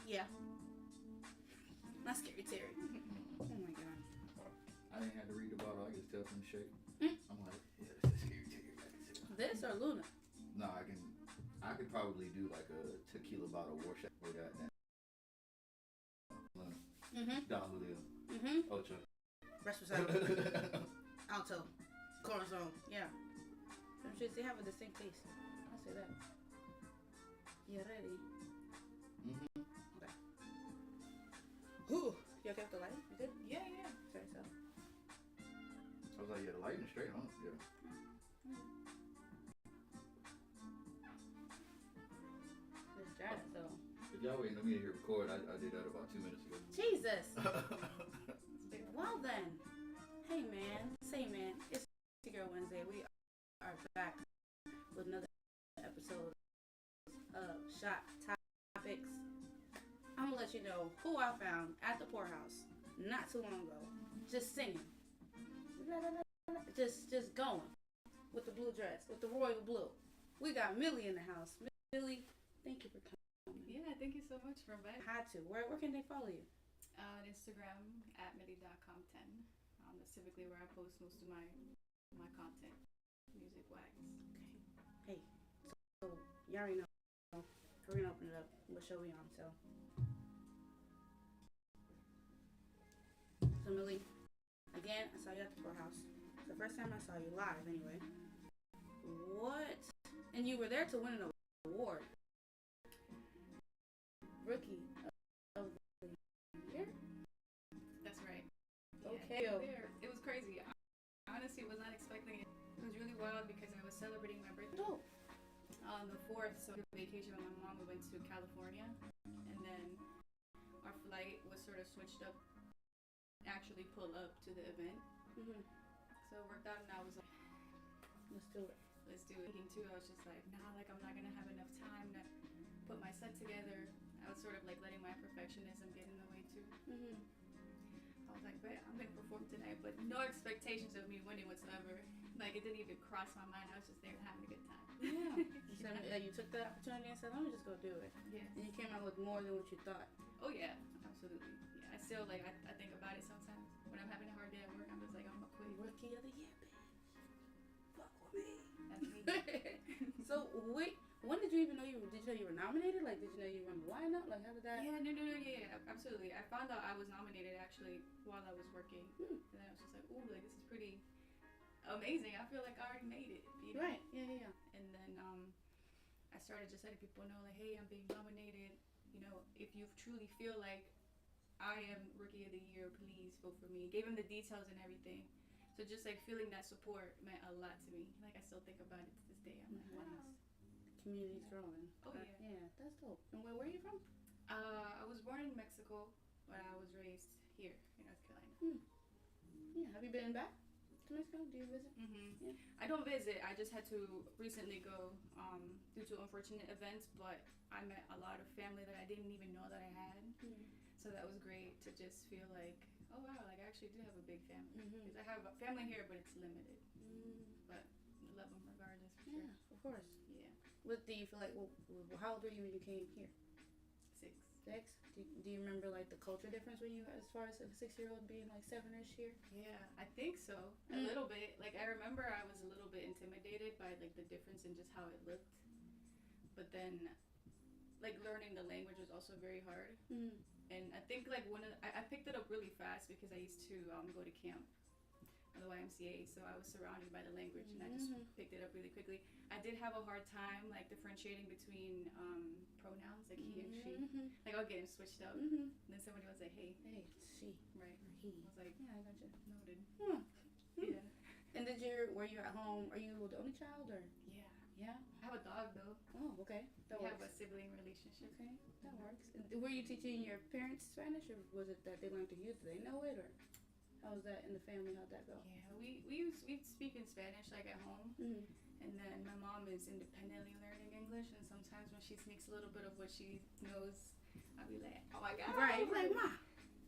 Yeah. Not Scary Terry. Oh my god. I didn't have to read the bottle. I just tell from the shape. I'm like, yeah, this is Scary Terry. This or Luna? No, I could probably do like a tequila bottle war shot with that. Don Julio. Ocho. Reposado. Alto. Corazon. Yeah. Some shits, they have a distinct taste. I'll say that. You ready? Okay. Ooh. You okay with the light? You good? Yeah. Sorry, so. I was like, yeah, the lighting is straight on. Yeah. This jazz, though. If y'all waiting on me to hit record, I did that about 2 minutes ago. Jesus. Well then. Hey man. Say man. It's Girl Wednesday. We are back with another episode of Shot Topics. I'm gonna let you know who I found at the poorhouse not too long ago. Just singing. Just going. With the blue dress. With the royal blue. We got Millie in the house. Millie, thank you for coming. Yeah, thank you so much for inviting me. Had to. Where can they follow you? On Instagram at MILLYDOTCOM 10. That's typically where I post most of my content, music wise. Okay. Hey, so you already know. We're gonna open it up. What show we on? So Millie, again, I saw you at the poorhouse. It's the first time I saw you live, anyway. What? And you were there to win an award. Rookie of the year? That's right. Okay. Yeah, it was crazy. I honestly was not expecting it. It was really wild because I was celebrating my birthday on the 4th. So vacation with my mom, we went to California, and then our flight was sort of switched up. Actually, pull up to the event. So it worked out, and I was like, let's do it. Thinking too, I was just like, nah, like I'm not gonna have enough time to put my set together. I was sort of like letting my perfectionism get in the way too. I was like, but I'm gonna perform tonight, but no expectations of me winning whatsoever. Like it didn't even cross my mind. I was just there having a good time. Yeah. You took the opportunity and said, let me just go do it. Yeah. And you came out with more than what you thought. Oh yeah, absolutely. Yeah, I still like I think about it sometimes when I'm having a hard day at work. I'm just like, I'm gonna quit. Rookie of the year, bitch. Fuck with me. That's me. So wait, when did you even know you were nominated? Like, did you know you were on the lineup? Like, how did that? Yeah, no, yeah, absolutely. I found out I was nominated actually while I was working, and then I was just like, ooh, like this is pretty amazing. I feel like I already made it. You know? Right. Yeah. And then I started just letting people know, like, hey, I'm being nominated. You know, if you truly feel like I am Rookie of the Year, please vote for me. Gave him the details and everything. So just like feeling that support meant a lot to me. Like I still think about it to this day. I'm like, wow. Community's growing. Oh yeah. Yeah, that's dope. And where are you from? I was born in Mexico, but I was raised here in North Carolina. Yeah. Have you been back to Mexico? Do you visit? Yeah. I don't visit. I just had to recently go due to unfortunate events, but I met a lot of family that I didn't even know that I had. So that was great to just feel like, oh wow, like I actually do have a big family. Because I have a family here, but it's limited. But I love them regardless. For sure. Yeah, of course. Yeah. What do you feel like? Well, how old were you when you came here? 6. 6. Do you remember like the culture difference when you, as far as a 6-year-old being like 7-ish here? Yeah, I think so. A little bit. Like I remember I was a little bit intimidated by like the difference in just how it looked. But then, like learning the language was also very hard. And I think like I picked it up really fast because I used to go to camp at the YMCA, so I was surrounded by the language and I just picked it up really quickly. I did have a hard time like differentiating between pronouns like he and she. Like I'll get them switched up. And then somebody was like, hey, she, right, or he. I was like, Yeah, I gotcha. noted. Yeah. And were you at home? Are you the only child or? Yeah. I have a dog though. Oh, okay. We have a sibling relationship. Okay, that works. Were you teaching your parents Spanish, or was it that they learned to use it? They know it, or how was that in the family? How'd that go? Yeah, we speak in Spanish like at home, and then my mom is independently learning English, and sometimes when she sneaks a little bit of what she knows, I'll be like, oh my god, right? Like, Ma,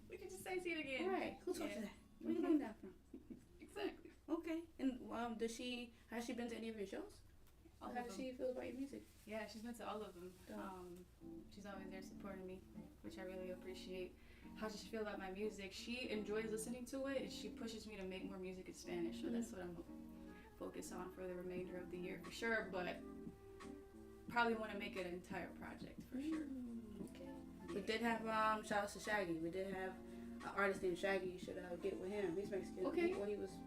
we can just say it again. Right? Who taught you that? Where you learn that from? Exactly. Okay. And has she been to any of your shows? All How of does them. she feel about your music? Yeah, she's been to all of them. Dope. She's always there supporting me, which I really appreciate. How does she feel about my music? She enjoys listening to it, and she pushes me to make more music in Spanish. So that's what I'm focused on for the remainder of the year for sure. But probably want to make it an entire project for sure. Okay. We did have shout out to Shaggy. We did have an artist named Shaggy. You should get with him. He's Mexican. Okay.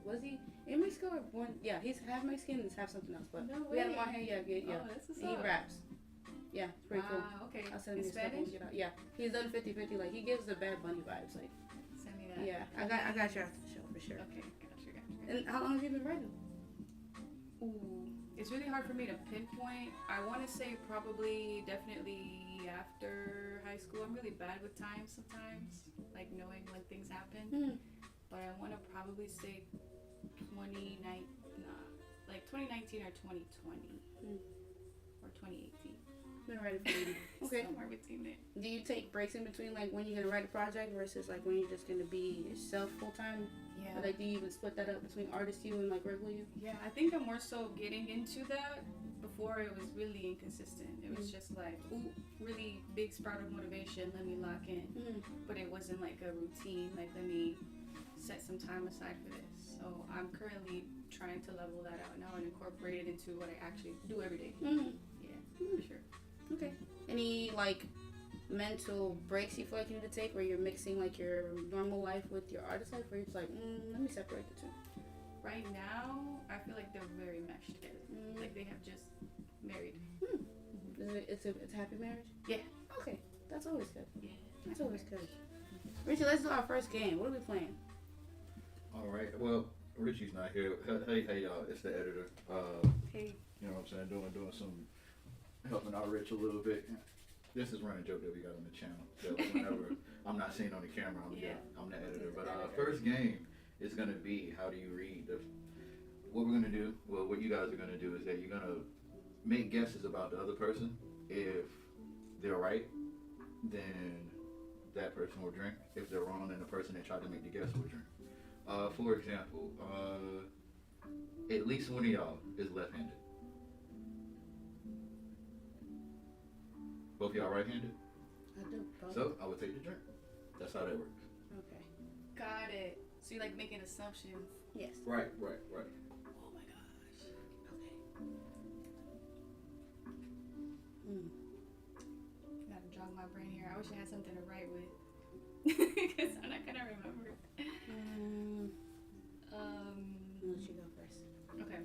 Was he in Mexico or born? Yeah, he's half Mexican and half something else. But No we had him way. on here. Yeah. Oh, that's what's And he up. raps. Yeah, it's pretty cool. Okay. I'll send In him his stuff when we Spanish? get out. Yeah, he's done 50-50. Like he gives the Bad Bunny vibes. Like Send me that. yeah, I got you after the show for sure. Okay, gotcha. And how long have you been writing? Ooh, it's really hard for me to pinpoint. I want to say probably, definitely after high school. I'm really bad with time sometimes, like knowing when things happen. But I want to probably say 2019 or 2020 or 2018. Been writing for you. Okay. Somewhere between it. Do you take breaks in between, like when you're gonna write a project versus like when you're just gonna be yourself full time? Yeah. Or, like, do you even split that up between artist you and like regular you? Yeah, I think I'm more so getting into that. Before it was really inconsistent. It was just like, ooh, really big sprout of motivation, let me lock in. But it wasn't like a routine, like let me set some time aside for this. So I'm currently trying to level that out now and incorporate it into what I actually do every day. Yeah, for sure. Okay. Any like mental breaks you feel like you need to take where you're mixing like your normal life with your artist life, where you're just like, let me separate the two? Right now, I feel like they're very meshed together. Like they have just married. It's a happy marriage? Yeah. Okay. That's always good. Yeah. That's always good. Richie, let's do our first game. What are we playing? All right. Well, Richie's not here. Hey, y'all. It's the editor. Hey. You know what I'm saying? Doing some helping out Rich a little bit. This is running joke that we got on the channel. So whenever I'm not seen on the camera, I'm the editor. But first game is gonna be how do you read? What we're gonna do? Well, what you guys are gonna do is that you're gonna make guesses about the other person. If they're right, then that person will drink. If they're wrong, then the person that tried to make the guess will drink. For example, at least one of y'all is left-handed. Both of y'all right-handed? I do. Both. So I would take the drink. That's how that works. Okay. Got it. So you like making assumptions. Yes. Right. Oh my gosh. Okay. Gotta jog my brain here. I wish I had something to write with. Because I'm not gonna remember. I'll let you go first. Okay.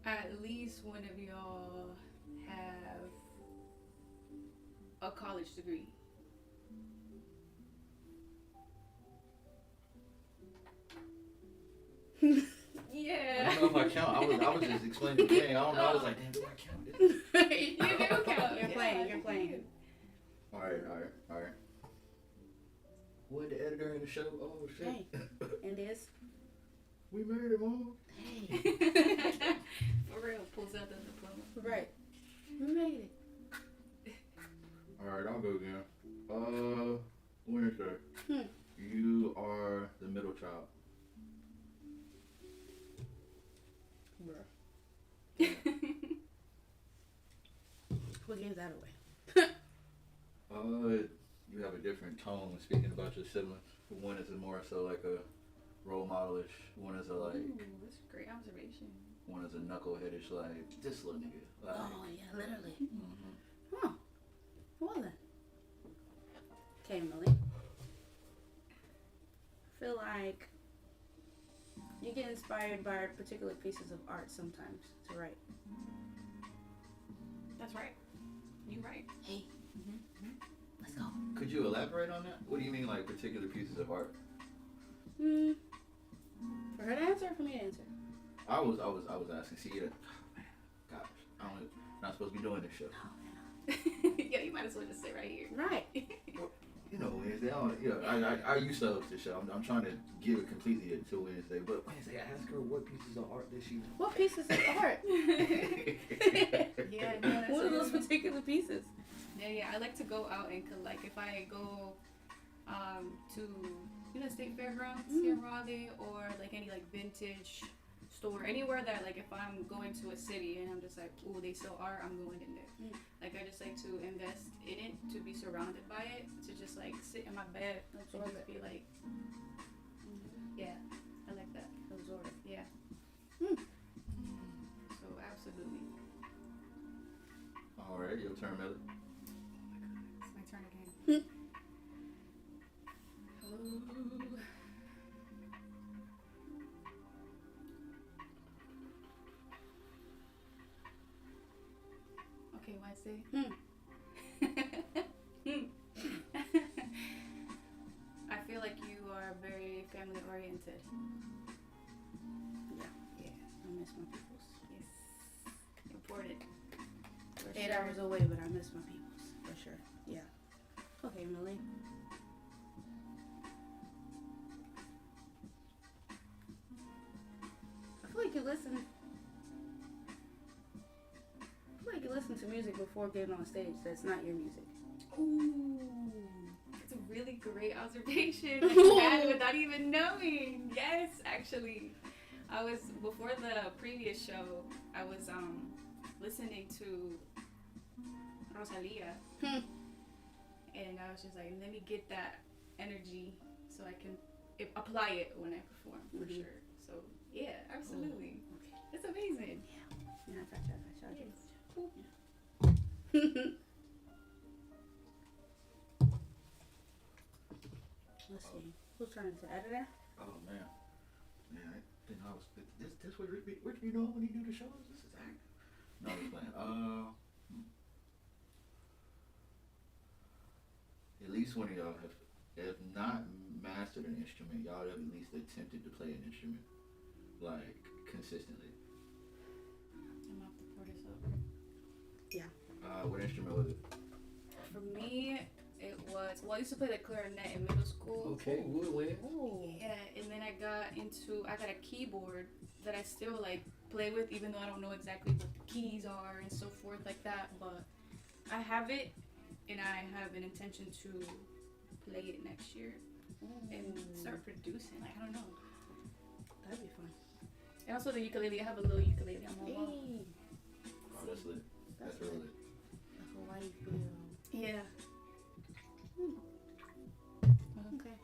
At least one of y'all have a college degree. Yeah. I don't know if I count. I was just explaining the game. I don't know. I was like, damn, do I count this? You do count. You're playing. All right. What, the editor in the show? Oh, shit. Hey. And this? We married him, Mom. Hey. For real, pulls out the diploma. Right. We made it. All right, I'll go again. Winter. You are the middle child. Bruh. What gives that away? You have a different tone when speaking about your siblings. One is more so like a role modelish. One is a like. Ooh, that's a great observation. One is a knuckleheadish like this little nigga. Like, Oh yeah, literally. mhm. Huh. Well then. Okay, Millie. I feel like you get inspired by particular pieces of art sometimes to write. That's right. You right. Hey. Let's go. Could you elaborate on that? What do you mean, like particular pieces of art? For her to answer or for me to answer? I was asking. See, oh, man, gosh, I'm not supposed to be doing this show. Yeah, you might as well just sit right here. Right. You know, Wednesday. I used to host the show. I'm trying to give it completely to Wednesday, but Wednesday, ask her what pieces of art does she. What pieces of art? Yeah, no, that's What are those really- particular pieces? Yeah. I like to go out and collect. If I go to State Fairgrounds here in Raleigh, or like any like vintage store, anywhere that like if I'm going to a city and I'm just like, ooh, they sell art, I'm going in there. Like I just like to invest in it, to be surrounded by it, to just like sit in my bed and just be like, yeah, I like that. Absorb it. Yeah. So absolutely. All right, your turn, Millie. It's my turn again. Okay, Wednesday. I feel like you are very family oriented. Yeah. I miss my peoples. Yes. Important. For 8 sure. hours away, but I miss my peoples. For sure. Yeah. Okay, Millie. I feel like you listen to music before getting on stage that's not your music. Ooh, it's a really great observation. I had it without even knowing. Yes, actually, I was before the previous show. I was listening to Rosalia, and I was just like, let me get that energy so I can apply it when I perform for sure. So yeah, absolutely, it's amazing. Yeah, I got you. Yes. Cool. Let's see. Who's turning to editor? Oh man, I didn't know I was. This what Rick you know when you do the shows? This is acting. No, I'm just playing. At least one of y'all have, if not mastered an instrument, y'all have at least attempted to play an instrument, like consistently. I'm gonna have to pour this up. What instrument was it? For me, it was, well, I used to play the clarinet in middle school. Okay, woodwind. Yeah, and then I got a keyboard that I still like play with, even though I don't know exactly what the keys are and so forth like that, but I have it, and I have an intention to play it next year and start producing. Like, I don't know. That'd be fun. And also the ukulele. I have a little ukulele on my wall. Oh, that's lit. That's real lit. The Hawaii feel. Yeah. Okay.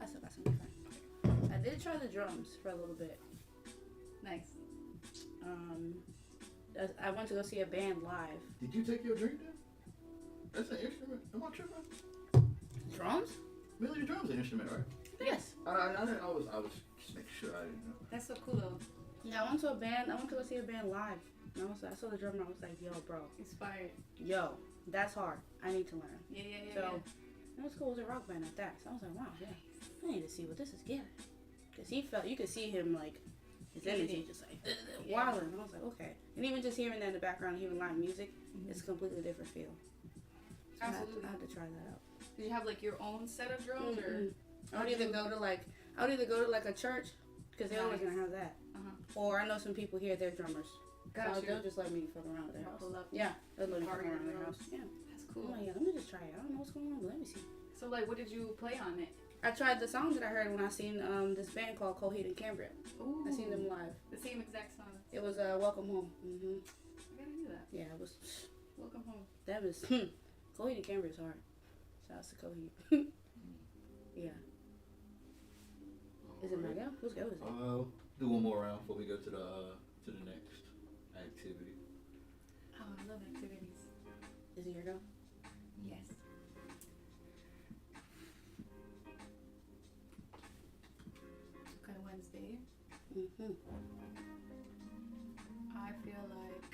I still got some different. I did try the drums for a little bit. Nice. I went to go see a band live. Did you take your drink then? That's an instrument. Am I tripping? Drums? Millie, the drum's an instrument, right? Yes. I was just making sure I didn't know. That's so cool though. Yeah, I went to go see a band live. And I saw the drummer. I was like, yo, bro. Inspired. Yo, that's hard. I need to learn. Yeah. So it was cool. It was a rock band at that. So I was like, wow, yeah. I need to see what this is getting. Because you could see him like, his energy just like wilding. And I was like, okay. And even just hearing that in the background, hearing live music, it's a completely different feel. So Absolutely. I had to try that out. Did you have like your own set of drums or? I would either go to like a church because they're always gonna have that, or I know some people here they're drummers. Got So you. they'll just let me fuck around with their house. Pull up. Yeah, they'll let me fuck Party around with their drums. house. Yeah. That's I'm cool. like, yeah, let me just try it. I don't know what's going on, but let me see. So like, what did you play on it? I tried the songs that I heard when I seen this band called Coheed and Cambria. Ooh. I seen them live. The same exact song. It was Welcome Home. I gotta do that. Yeah, it was. Welcome home. That was Coheed and Cambria is hard. Shouts to Coheed. Yeah. Is it my go? Who's go is it? Do one more round before we go to the next activity. Oh, I love activities. Is it your go? Yes. Okay, Wednesday. I feel like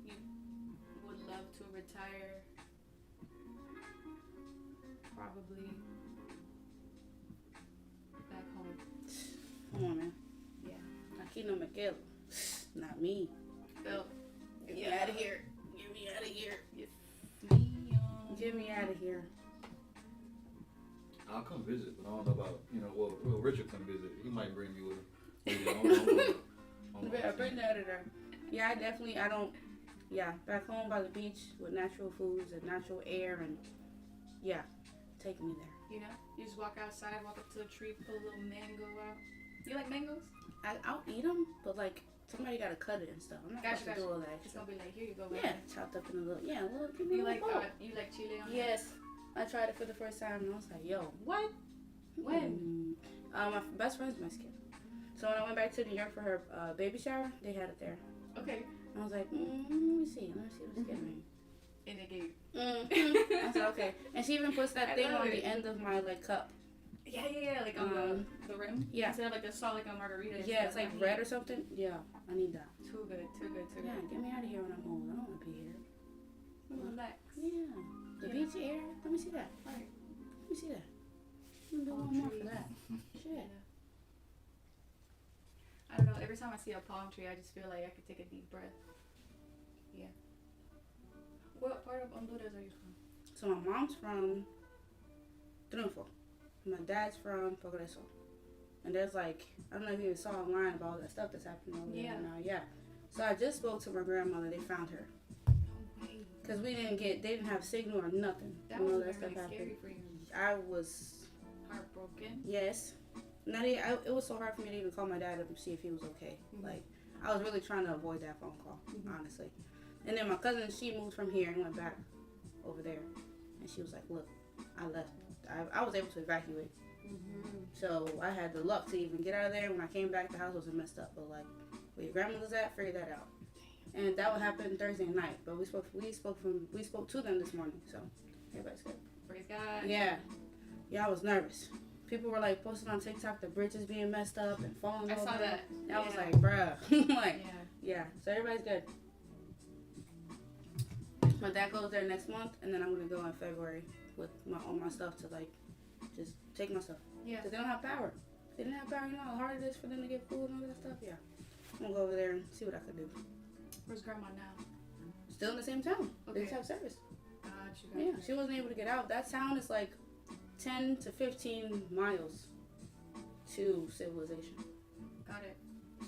you would love to retire probably back home. Come on, man. Yeah. Aquino Miguel. Not me. Phil, Get me out of here. Get me out of here. yes. Get me out of here. I'll come visit, but I don't know about, well, Richard come visit. He might bring me with him. Maybe Bring the editor. Yeah, back home by the beach with natural foods and natural air and, yeah, take me there. You know, you just walk outside, walk up to a tree, pull a little mango out. You like mangoes? I'll eat them, but like somebody gotta cut it and stuff. I'm not supposed to do all that It's extra. gonna be like, here you go. Yeah, chopped up in a little. Yeah, a little. Give me You a like little bowl. you like chili on Yes, I tried it for the first time and I was like, yo, What? When? My best friend's Mexican. So when I went back to New York for her baby shower, they had it there. Okay. I was like, let me see what's getting me. And they gave. I said okay, and she even puts that I thing love on it. the end of my like cup. Yeah, like on the rim. Yeah. Instead of like the salt like a margarita. Yeah, it's like red or something. Yeah, I need that. Too good. Yeah, get me out of here when I'm old. I don't want to be here. Relax. Yeah, the beach air. Let me see that. Right. Let me see that. I'm gonna do one more for that. Shit. I don't know. Every time I see a palm tree, I just feel like I could take a deep breath. Yeah. What part of Honduras are you from? So my mom's from Triunfo. My dad's from Progreso. And there's like, I don't know if you even saw online about all that stuff that's happening over there now. Yeah. So I just spoke to my grandmother. They found her. No way. Because they didn't have signal or nothing. That You know, was that really stuff happened. scary for you. I was, Heartbroken. yes. It was so hard for me to even call my dad up and see if he was okay. Mm-hmm. Like, I was really trying to avoid that phone call, honestly. And then my cousin, she moved from here and went back over there. And she was like, look, I left. I was able to evacuate. So I had the luck to even get out of there. When I came back, the house wasn't messed up. But like, where your grandmother's at, figure that out. And that would happen Thursday night. But we spoke to them this morning. So everybody's good. Praise God. Yeah. Yeah, I was nervous. People were like posting on TikTok the bridges being messed up and falling over. I saw that. I was like, bruh. Like, Yeah. so everybody's good. My dad goes there next month, and then I'm gonna go in February with all my stuff to like just take my stuff. Yeah. Cause they don't have power. If they didn't have power, you know how hard it is for them to get food and all that stuff. Yeah. I'm gonna go over there and see what I can do. Where's grandma now? Still in the same town. They just Okay. have service. Gotcha. Yeah. She wasn't able to get out. That town is like 10 to 15 miles to civilization. Got it.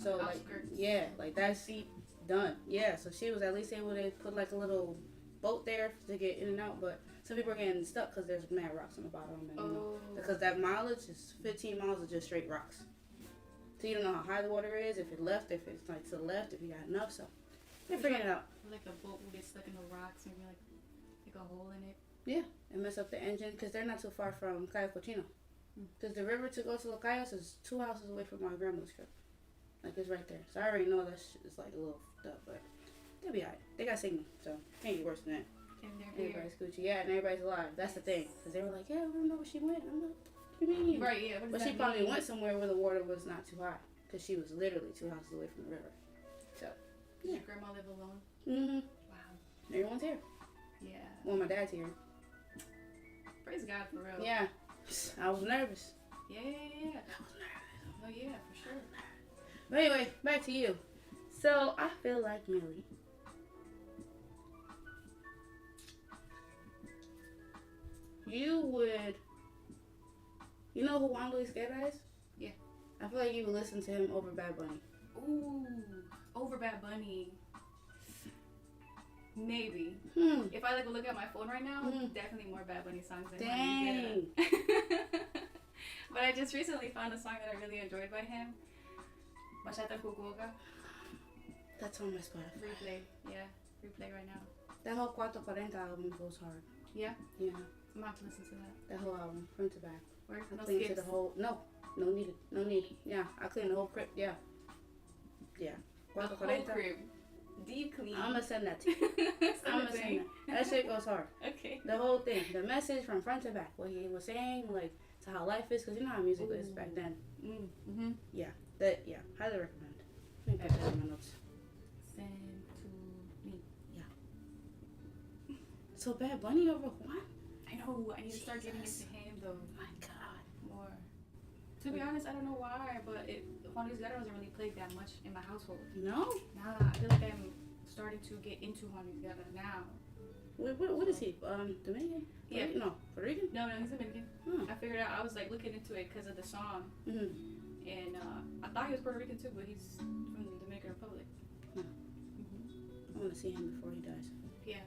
So like, Outskirts. yeah, like that's done. Yeah, so she was at least able to put like a little boat there to get in and out, but some people are getting stuck because there's mad rocks on the bottom. And, because that mileage is 15 miles of just straight rocks. So you don't know how high the water is, if it's like to the left, if you got enough. So they're figuring it out. Like the boat will get stuck in the rocks, maybe like a hole in it. Yeah, and mess up the engine because they're not too far from Cayo Cochino. Because the river to go to Los Cayos is 2 houses away from my grandmother's crib. Like it's right there. So I already know that shit is like a little stuff, but they'll be alright. They got signal, so can't get worse than that. And they're here. Everybody's Gucci, yeah, and everybody's alive. That's the thing, because they were like, yeah, we don't know where she went. I'm like, what do you mean? Right, yeah. What does But she that probably mean? went somewhere where the water was not too high, because she was literally 2 houses away from the river. So, Does your grandma live alone? Wow. Everyone's here. Yeah. Well, my dad's here. Praise God for real. Yeah, I was nervous. Yeah. I was nervous. Oh yeah, for sure. But anyway, back to you. So I feel like Millie. You know who Juan Luis Guerra is? Yeah. I feel like you would listen to him over Bad Bunny. Ooh, over Bad Bunny. Maybe. If I like look at my phone right now, definitely more Bad Bunny songs than Juan Luis Guerra. But I just recently found a song that I really enjoyed by him. Bachata Fukuoka. That's on my Spotify. Replay. Yeah. Replay right now. That whole 440 album goes hard. Yeah? Yeah. I'm about to listen to that. That whole album, front to back. Where? I No cleaned to skips. the whole. No need. No need. Yeah, I cleaned the whole crib. Yeah. Yeah. The whole 440. crib. Deep clean. I'm gonna send that to you. I'm gonna send that. That shit goes hard. Okay. The whole thing, the message from front to back, what he was saying, like to how life is, because you know how music is back then. Mm-hmm. That highly recommend. Let me put that in my notes. Send to me. So Bad Bunny over Juan? I know. I need to start getting into Jesus. him though. My God. More. To be honest, I don't know why, but Juan Luis Guerra wasn't really played that much in my household. No? Nah, I feel like I'm starting to get into Juan Luis Guerra now. What is he? Dominican? Yeah. No, Puerto Rican? No, he's Dominican. Hmm. I figured out. I was like looking into it because of the song, Mm-hmm. and I thought he was Puerto Rican too, but he's from the Dominican Republic. I want to see him before he dies. Yeah.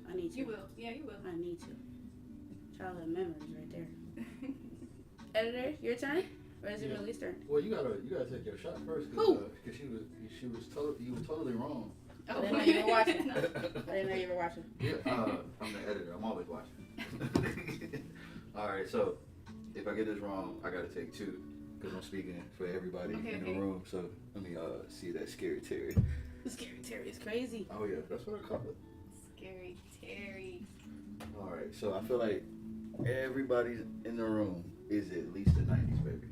I need to. You will. Yeah, you will. I need to. Childhood memories right there. Editor, your turn, or is it Millie's turn? Well, you gotta take your shot first, Who? Because you were totally wrong. I didn't know you were watching. I didn't know you were watching. Yeah, I'm the editor. I'm always watching. All right, so if I get this wrong, I gotta take 2 because I'm speaking for everybody in the room. So let me see that scary Terry. Scary Terry is crazy. Oh yeah, that's what I call it. Scary Terry. All right, so I feel like everybody in the room is at least the 90s, baby.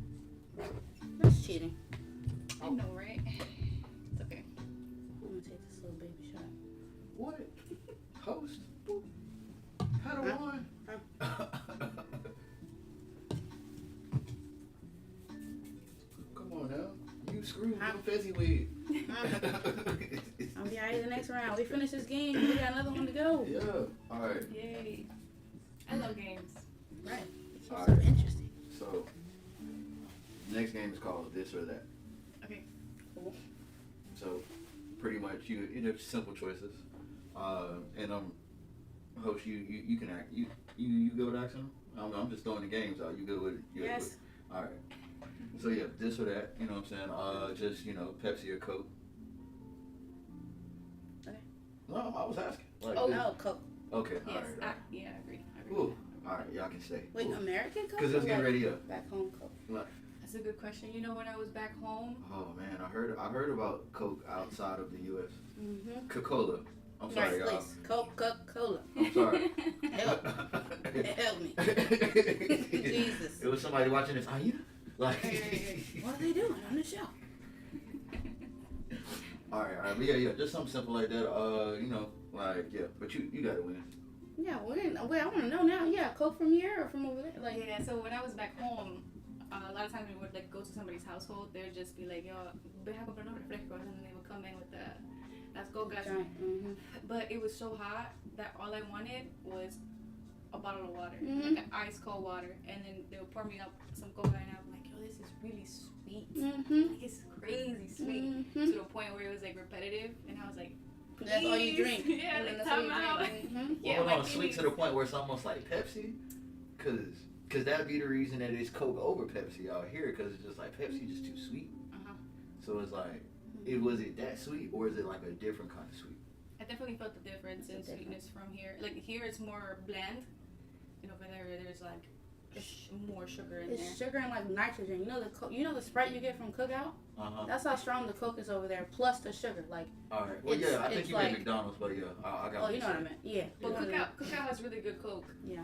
That's cheating. I know, right? It's okay. I'm gonna take this little baby shot. What? Host? How do one? Come on now. You screwed with Fezzy weed. I'll be alright the next round. We finish this game. We got another one to go. Yeah. All right. Yay. I love games. Right. It's All so right. interesting. So, next game is called This or That. Okay. Cool. So, pretty much you know simple choices. And host, you can act. You go with accent? I'm just throwing the games out. You go with it. Yes. All right. So yeah, this or that. You know what I'm saying? Just Pepsi or Coke. Okay. No, I was asking. Like, No, Coke. Okay. Yes. All right. Yeah, I agree. Cool. All right, y'all can stay. Wait, American Coke? Because it's getting ready up. Back home Coke. That's a good question. You know, when I was back home. Oh man, I heard about Coke outside of the U.S. Mm-hmm. Coca-Cola. I'm sorry, yes, y'all. please. Coca-Cola. I'm sorry. Help. Help me. Jesus. It was somebody watching this. Are you? Like. What are they doing on the show? All right. But yeah. Just something simple like that. But you gotta win. Yeah, wait, I want to know now. Yeah, Coke from here or from over there? Like, Yeah, so when I was back home, a lot of times we would like go to somebody's household. They would just be like, "Yo, ve a comprar unos refrescos," and then they would come in with the "Let's go, guys." Mm-hmm. But it was so hot that all I wanted was a bottle of water, Mm-hmm. like an ice cold water, and then they would pour me up some coca, and I'm like, "Yo, this is really sweet. Mm-hmm. Like, it's crazy sweet." Mm-hmm. To the point where it was like repetitive, and I was like, That's all you drink. Yeah, And like that's all you time out. drink. Mm-hmm. Yeah, Well, like, no, sweet to the point where it's almost like Pepsi, cause that'd be the reason that it's Coke over Pepsi out here, cause it's just like Pepsi just too sweet. Uh-huh. So it's like, was it that sweet or is it like a different kind of sweet? I definitely felt the difference in sweetness from here. Like here, it's more bland, and over there, there's like more sugar in there. It's sugar and like nitrogen. You know the Sprite you get from Cookout? That's how strong the Coke is over there, plus the sugar. Like, all right. Well, It's- yeah, I think it's you like- meant McDonald's, but yeah, I got. oh, you know what I meant? Yeah. But You know what I meant. Cookout has really good Coke. Yeah.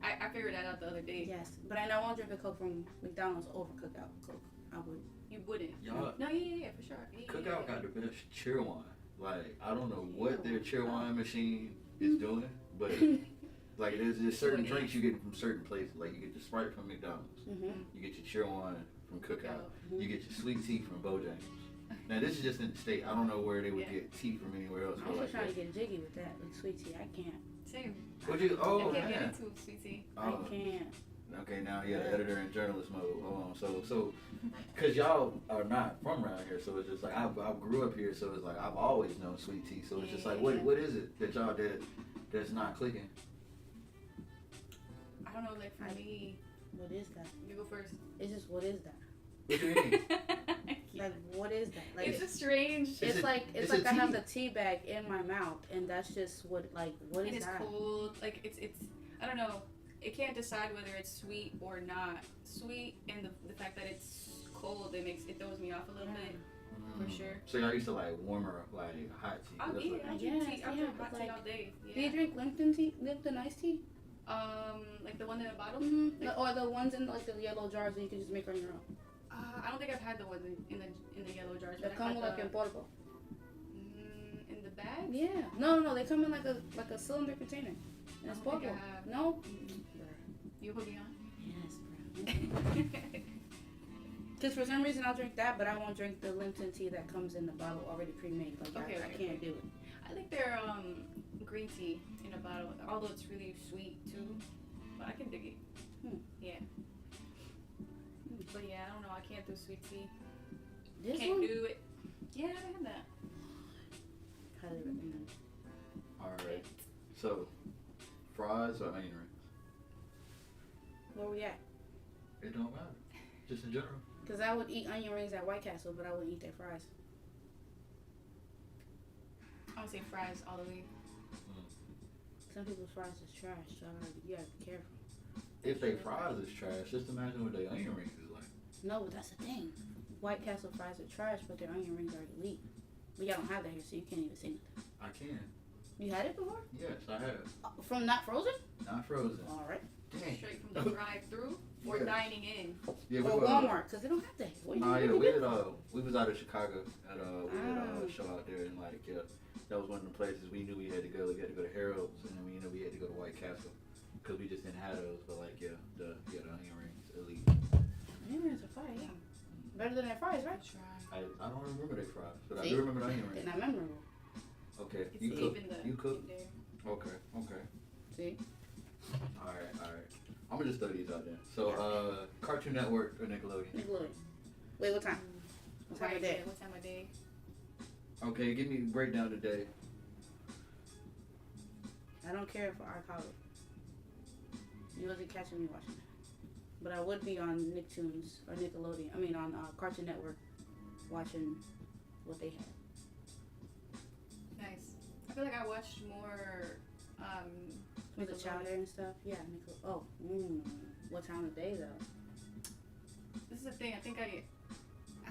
I figured that out the other day. Yes, but I won't drink a Coke from McDonald's over Cookout Coke. I would. You wouldn't. Y'all, No, yeah, for sure. Yeah, Cookout got the best cheer wine. Like, I don't know what their cheer Wow. wine machine is doing, but like there's certain drinks you get from certain places. Like you get the Sprite from McDonald's, Mm-hmm. you get your cheer wine from Cookout, Mhm. you get your sweet tea from Bojangles. Now this is just in the state. I don't know where they would Yeah. get tea from anywhere else. I'm But just like trying to get jiggy with that, like sweet tea. I can't. Same. would you? I Oh can't get man. into sweet tea. Oh, I can't. okay, now editor and journalist mode. Hold on. So, cause y'all are not from around here, so it's just like I grew up here, so it's like I've always known sweet tea. So it's just like, what is it that y'all did that's not clicking? I don't know, like for me, What is that? you go first. It's just what is that? What do you mean? Like what is that? Like It's just strange. it's it- like it's like a I have tea. the tea bag in my mouth, and that's just what And is it's that? cold. Like it's I don't know. It can't decide whether it's sweet or not sweet, and the fact that it's cold, it throws me off a little bit. For sure. So y'all used to like warmer, like hot tea. I'll That's eat what- it. I'll Yes, drink tea. I'll yeah, drink but hot tea like, all day. Do you Yeah. drink Lipton iced tea? Like the one in a bottle. Mm-hmm. Like, Or the ones in like the yellow jars that you can just make on your own. I don't think I've had the ones in the yellow jars. They But come I've had like in portable. in the bag. Yeah. No. They come in like a cylinder container. And I it's don't think I portable. have. No. You put me on. Yes, bro. Because for some reason I'll drink that, but I won't drink the Lipton tea that comes in the bottle already pre-made. Like Okay, I can't do it. I like their green tea in a bottle, although it's really sweet too. But I can dig it. Yeah. But yeah, I don't know. I can't do sweet tea. This Can't one? do it. Yeah, I had that. Highly recommend. All right. So, fries or onion rings? Where we at? It don't matter. Just in general. Because I would eat onion rings at White Castle, but I wouldn't eat their fries. I would say fries all the way. Some people's fries is trash, so you gotta be careful. If they fries is trash, just imagine what their onion rings is like. No, but that's the thing. White Castle fries are trash, but their onion rings are elite. But y'all don't have that here, so you can't even say nothing. I can. You had it before? Yes, I have. From not frozen? Not frozen. All right. Dang. Straight from the drive-through or Yes. dining in. Yeah, Or Walmart, because they don't have that. What Nah, you yeah, do? we was out of Chicago at we had a show out there, and like that was one of the places we knew we had to go. We had to go to Harold's, and then we knew we had to go to White Castle because we just didn't have those. But like the onion rings elite. Onion rings are fire, yeah. Better than their fries, right? Try. I don't remember their fries, but I See? do remember the onion They're rings. not memorable. Okay, It's you cook. even the You cook. in there. Okay. See? All right. I'm gonna just throw these out there. So, Cartoon Network or Nickelodeon? Nickelodeon. Wait, what time? What time of day? Yeah, what time of day? Okay, give me a breakdown today. I don't care for iCollar. You wasn't catching me watching that. But I would be on Nicktoons or Nickelodeon. I mean on Cartoon Network watching what they had. Nice. I feel like I watched more. With the child there and stuff. Yeah, what time of day though? This is the thing. I think I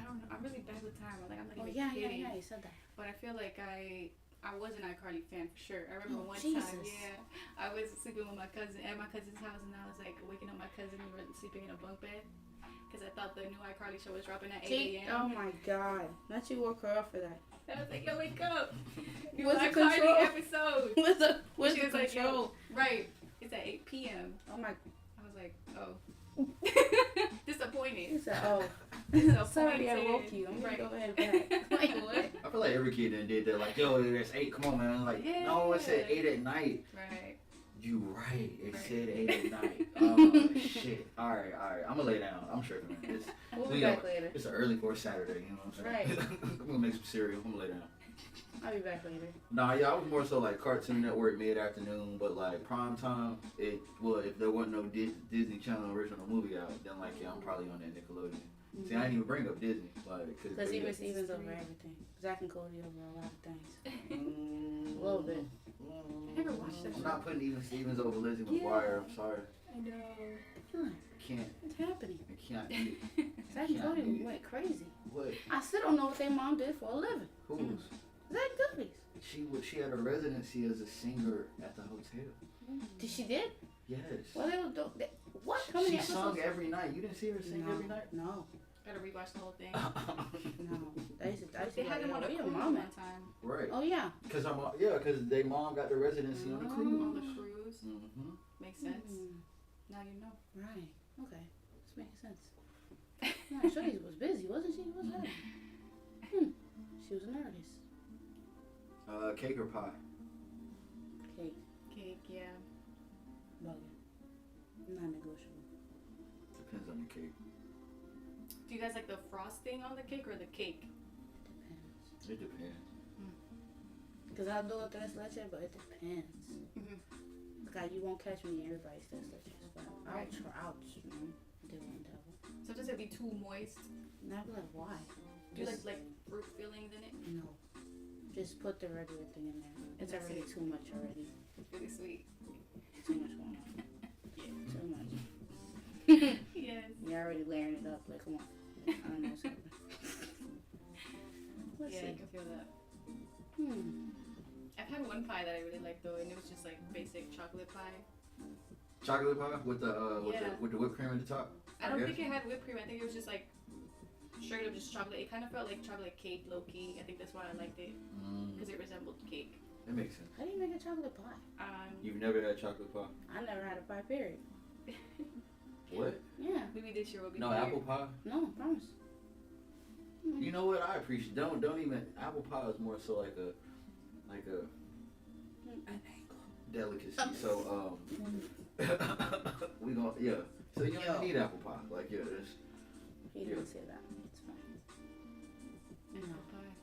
don't know. I'm really bad with time. Like I'm not Oh even yeah, kidding. you said that. But I feel like I was an iCarly fan for sure. I remember one Jesus. time, I was sleeping with my cousin at my cousin's house, and I was like waking up my cousin. We were sleeping in a bunk bed because I thought the new iCarly show was dropping at 8 a.m. Oh my God! Not you woke her up for that. I was like, yo, wake up! New What's the iCarly control? episode. Where's She the was like, control? Right, it's at 8 p.m. Oh my! I was like, oh, disappointed. He said, "Oh, Disappointed. sorry, I woke you. I'm gonna go ahead back." Like what? I feel like every kid done did that. Like, yo, it's 8. Come on, man. Like, no, it said 8 at night. Right. You right. It Right. said 8 at night. Oh shit. All right. I'm gonna lay down. I'm sure, man. We'll be back later. It's early for a Saturday. You know what I'm saying? Right. I'm gonna make some cereal. I'm gonna lay down. I'll be back later. Nah, yeah, I was more so like Cartoon Network mid-afternoon, but like prime time, if there wasn't no Disney Channel original movie out, then like yeah, I'm probably on that Nickelodeon. See, I didn't even bring up Disney, like Because even Stevens over everything. Zach and Cody over a lot of things. A little bit. I never watched that I'm show. not putting even Stevens over Lizzie McGuire. I'm sorry. I know. Huh. Can't. What's happening? I can't do it. Zach and Cody went crazy. What? I still don't know what their mom did for a living. Who's? Zach Goody's. She had a residency as a singer at the hotel. Did she did? Yes. Well, they were what? How many She episodes? sung every night. You didn't see her sing No. every night? No. Gotta rewatch the whole thing. No. I used to They be had like, them on yo, a we a cruise mom. one time. Right. Oh yeah. Cause their mom got the residency on the On cruise. the cruise. Mm-hmm. Makes sense. Mm, Now you know. right. Okay. This makes sense. Yeah, Shorty was busy, wasn't she? What's that? She was an artist. Cake or pie? Cake. Cake, yeah. Bugging. Non-negotiable. Depends on the cake. Do you guys like the frosting on the cake or the cake? Depends. It depends. Because I'll do it tres leche, but it depends. Like, you won't catch me in everybody's tres leches, but I'll do one devil. Sometimes it'd be too moist. And I'll be like, why? Do you like fruit fillings in it? No. Just put the regular thing in there. It's That's already it. too much already. It's really sweet. Too much going on. Too much. Yes. You're already layering it up. Like, come on. I don't know what's happening. Let's Yeah, I see. can feel that. Hmm. I've had one pie that I really liked though, and it was just like basic chocolate pie. Chocolate pie with the Yeah. with the whipped cream at the top. I don't guess. think it had whipped cream. I think it was just like straight up just chocolate. It kind of felt like chocolate cake, low key. I think that's why I liked it because it resembled cake. That makes sense. How do you make a chocolate pie? You've never had chocolate pie? I never had a pie, period. What? Yeah. Maybe this year will be. No weird. apple pie? No, promise. You know what? I appreciate. Don't even. Apple pie is more so like a delicacy. So we gonna So you don't need apple pie. Like it's. He didn't say that. It's fine. Apple pie.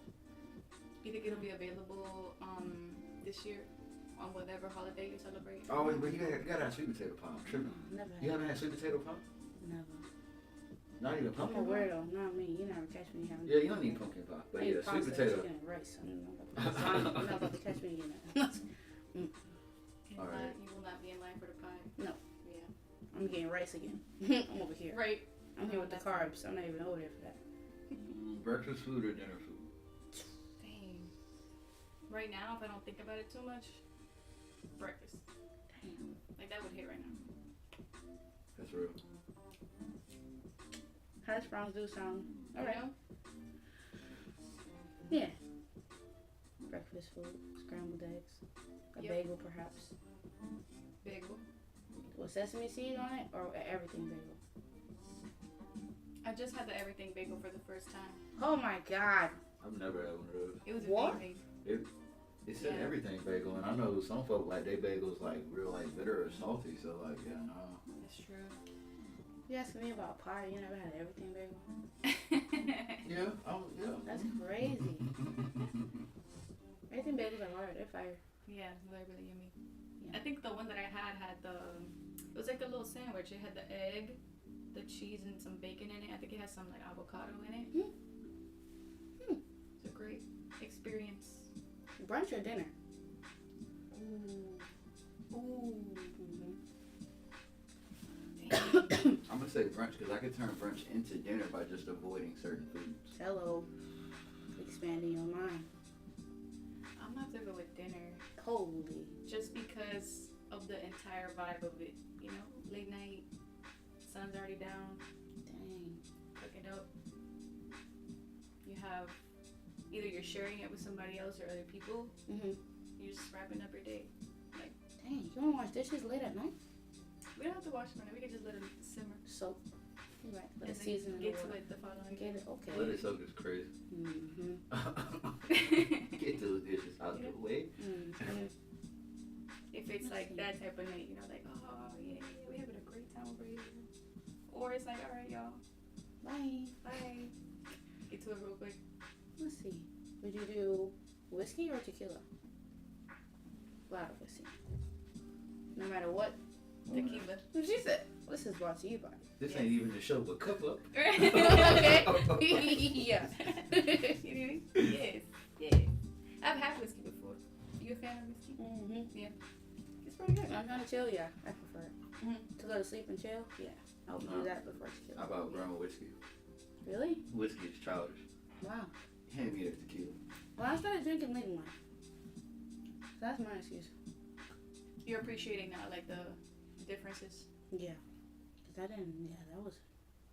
You think it'll be available this year? on whatever holiday you celebrate. Oh, but you gotta have sweet potato pie. I'm tripping. Never You had. haven't had sweet potato pie? Never. Not even I'm pumpkin a pie? weirdo. Not me. You never catch me having. Yeah, you don't need pumpkin pie. But I eat yeah, sweet pasta, potato. chicken, and rice. I'm not about to catch me eating that. In Alright. line, you will not be in line for the pie. No. Yeah. I'm getting rice again. I'm over here. Right. I'm here with the carbs. I'm not even over there for that. Breakfast food or dinner food? Dang. Right now, if I don't think about it too much, breakfast. Damn. Like that would hit right now. That's real. Hash browns do sound You alright. know? Yeah. Breakfast food, scrambled eggs, a Yep. bagel perhaps. Bagel. With sesame seed on it or everything bagel? I just had the everything bagel for the first time. Oh my god. I've never had one of those. It was What? amazing. It said Yeah. everything bagel, and I know some folk like they bagels like real like bitter or salty. So like yeah, no. That's true. You asking me about pie? You never had everything bagel? Yeah, yeah. That's crazy. Everything bagels are hard. They're fire. Yeah, they're really yummy. Yeah. I think the one that I had it was like a little sandwich. It had the egg, the cheese, and some bacon in it. I think it has some like avocado in it. It's a great experience. Brunch or dinner? Ooh. I'm gonna say brunch because I could turn brunch into dinner by just avoiding certain foods. Hello. Expanding your mind. I'm gonna have to go with dinner Holy. just because of the entire vibe of it. You know, late night, sun's already down, Dang. cooking up. You have either you're sharing it with somebody else or other people. Mm-hmm. You're just wrapping up your day. Dang. You want to wash dishes late at night? We don't have to wash them. We can just let them simmer. Soap. You're right. Let And it then season in the get to water. it the following Get day. it. Okay. Let it soak is crazy. Mm-hmm. Get those dishes out the way. Mm-hmm. If it's like that type of night, you know, like, oh yeah, we having a great time over here. Or it's like, all right, y'all, Bye. bye. Get to it real quick. Let's see. Would you do whiskey or tequila? A lot of whiskey. No matter what. Tequila. What she said. This is brought to you by. This ain't even the show, but cup up. Okay. Yeah. Yes, yes. I've had whiskey before. You a fan of whiskey? Mm-hmm. It's pretty good. I'm gonna chill. Yeah, I prefer it. Mhm. To go to sleep and chill. Yeah, I would do that before tequila. How about brown whiskey? Really? Whiskey is childish. Wow. Hand me that tequila. Well, I started drinking lean wine. That's my excuse. You're appreciating now, like the differences. Yeah. Cause I didn't. Yeah,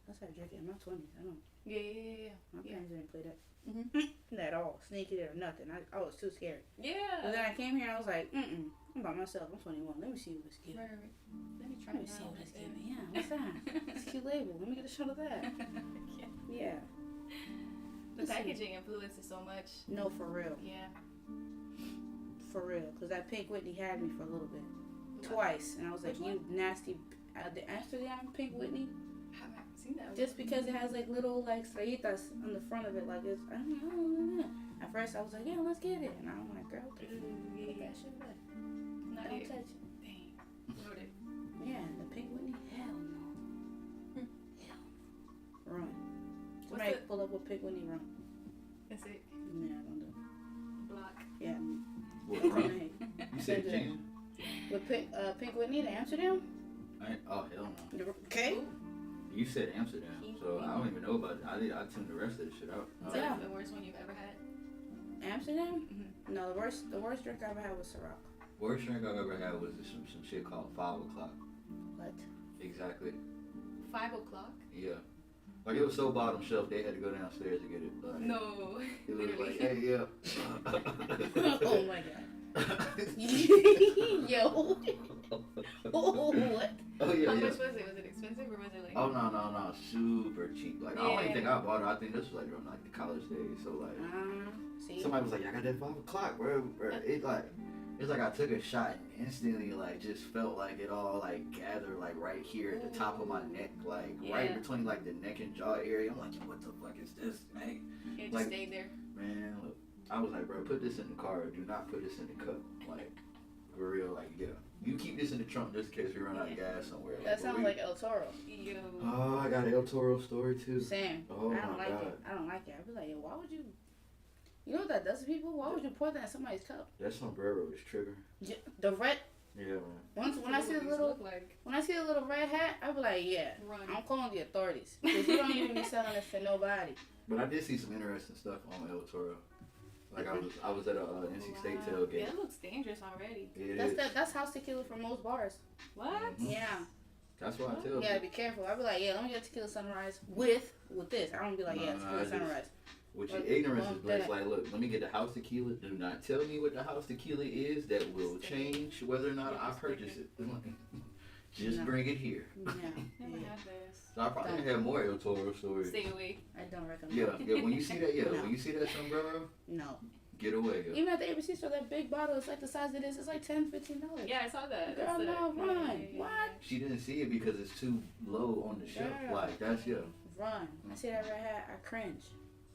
I started drinking in my 20s. I don't. Yeah. My Yeah. parents didn't play that. Mhm. At all. Sneaky or nothing. I was too scared. But Yeah. then I came here. I was like, I'm by myself. I'm 21. Let me see what's given. Right. Let me try Let me it see out. what it's giving. Yeah. What's that? It's a cute label. Let me get a shot of that. Yeah. Yeah. The Let's see. packaging influences so much. No, for real. Yeah. For real. Cause that Pink Whitney had me for a little bit. Twice. And I was like, Which you nasty. The Amsterdam Pink Whitney. I haven't seen that. Just because it has like little like estrellitas on the front of it, like it's. I don't know. At first I was like, yeah, let's get it, and I'm like, girl, put that shit away. Not Don't it. touch it. Dang. Noted. Yeah, the Pink Whitney, hell no. Hmm. Hell no. Run. What's Somebody the- pull up with Pink Whitney, run. That's it. Yeah, don't do it. Block. Yeah. What, rum? Hey, You said gin? with Pink Whitney to Amsterdam? Oh, hell no. Okay. You said Amsterdam, so I don't even know about it. I tuned the rest of the shit out. Is that the worst one you've ever had? Amsterdam? Mm-hmm. No, the worst drink I ever had was Ciroc. Worst drink I've ever had was some shit called 5 o'clock. What? Exactly. 5 o'clock? Yeah. Like it was so bottom shelf they had to go downstairs to get it. Like, No. It was Literally. like, hey, yeah. Oh my god. Yo. Oh, what? Oh yeah, How yeah. much was it? Was it expensive or was it like? Oh no, super cheap. Like I don't even Yeah. think I bought it. I think this was like during like the college days. So like See? somebody was like, I got that 5 o'clock, bro. It's like I took a shot and instantly like just felt like it all like gathered like right here at the top of my neck, like right Yeah. between like the neck and jaw area. I'm like, yo, what the fuck is this, man? It just like- stayed there. Man, look, I was like, bro, put this in the car. Do not put this in the cup. Like, For real, like, yeah. You keep this in the trunk just in case we run out of gas somewhere. That sounds like El Toro. Yo. Oh, I got an El Toro story too. Same. Oh I don't my like God. it. I don't like it. I'd be like, yo, why would you? You know what that does to people? Why would you pour that in somebody's cup? That sombrero is trigger. The red. Yeah, man. When I see the little red hat, I be like, yeah, Run. I'm calling the authorities because you don't even be selling this to nobody. But I did see some interesting stuff on El Toro. Like I was at a NC State tailgate. Yeah, it looks dangerous already. Yeah, That's house tequila for most bars. What? Mhm. Yeah. That's why I tell You gotta you. be careful. I be like, yeah, let me get tequila sunrise with this. I don't be like, yeah, tequila sunrise. With your But- ignorance well, is bliss. that- Like, look, let me get the house tequila. Do not tell me what the house tequila is. That will change whether or not I purchase it. Just No. bring it here. Yeah. Never Yeah. had this. So I probably have more El Toro stories. Stay away. I don't recommend Yeah, it. yeah. When you see that, No. when you see that sombrero, No. get away. Yeah. Even at the ABC store, that big bottle is like the size it is. It's like $10, $15. Yeah, I saw that. Girl, That's it. no, Yeah, run. yeah, yeah, What? She didn't see it because it's too low on the shelf. Girl. Like that's Run. I see that red hat, I cringe.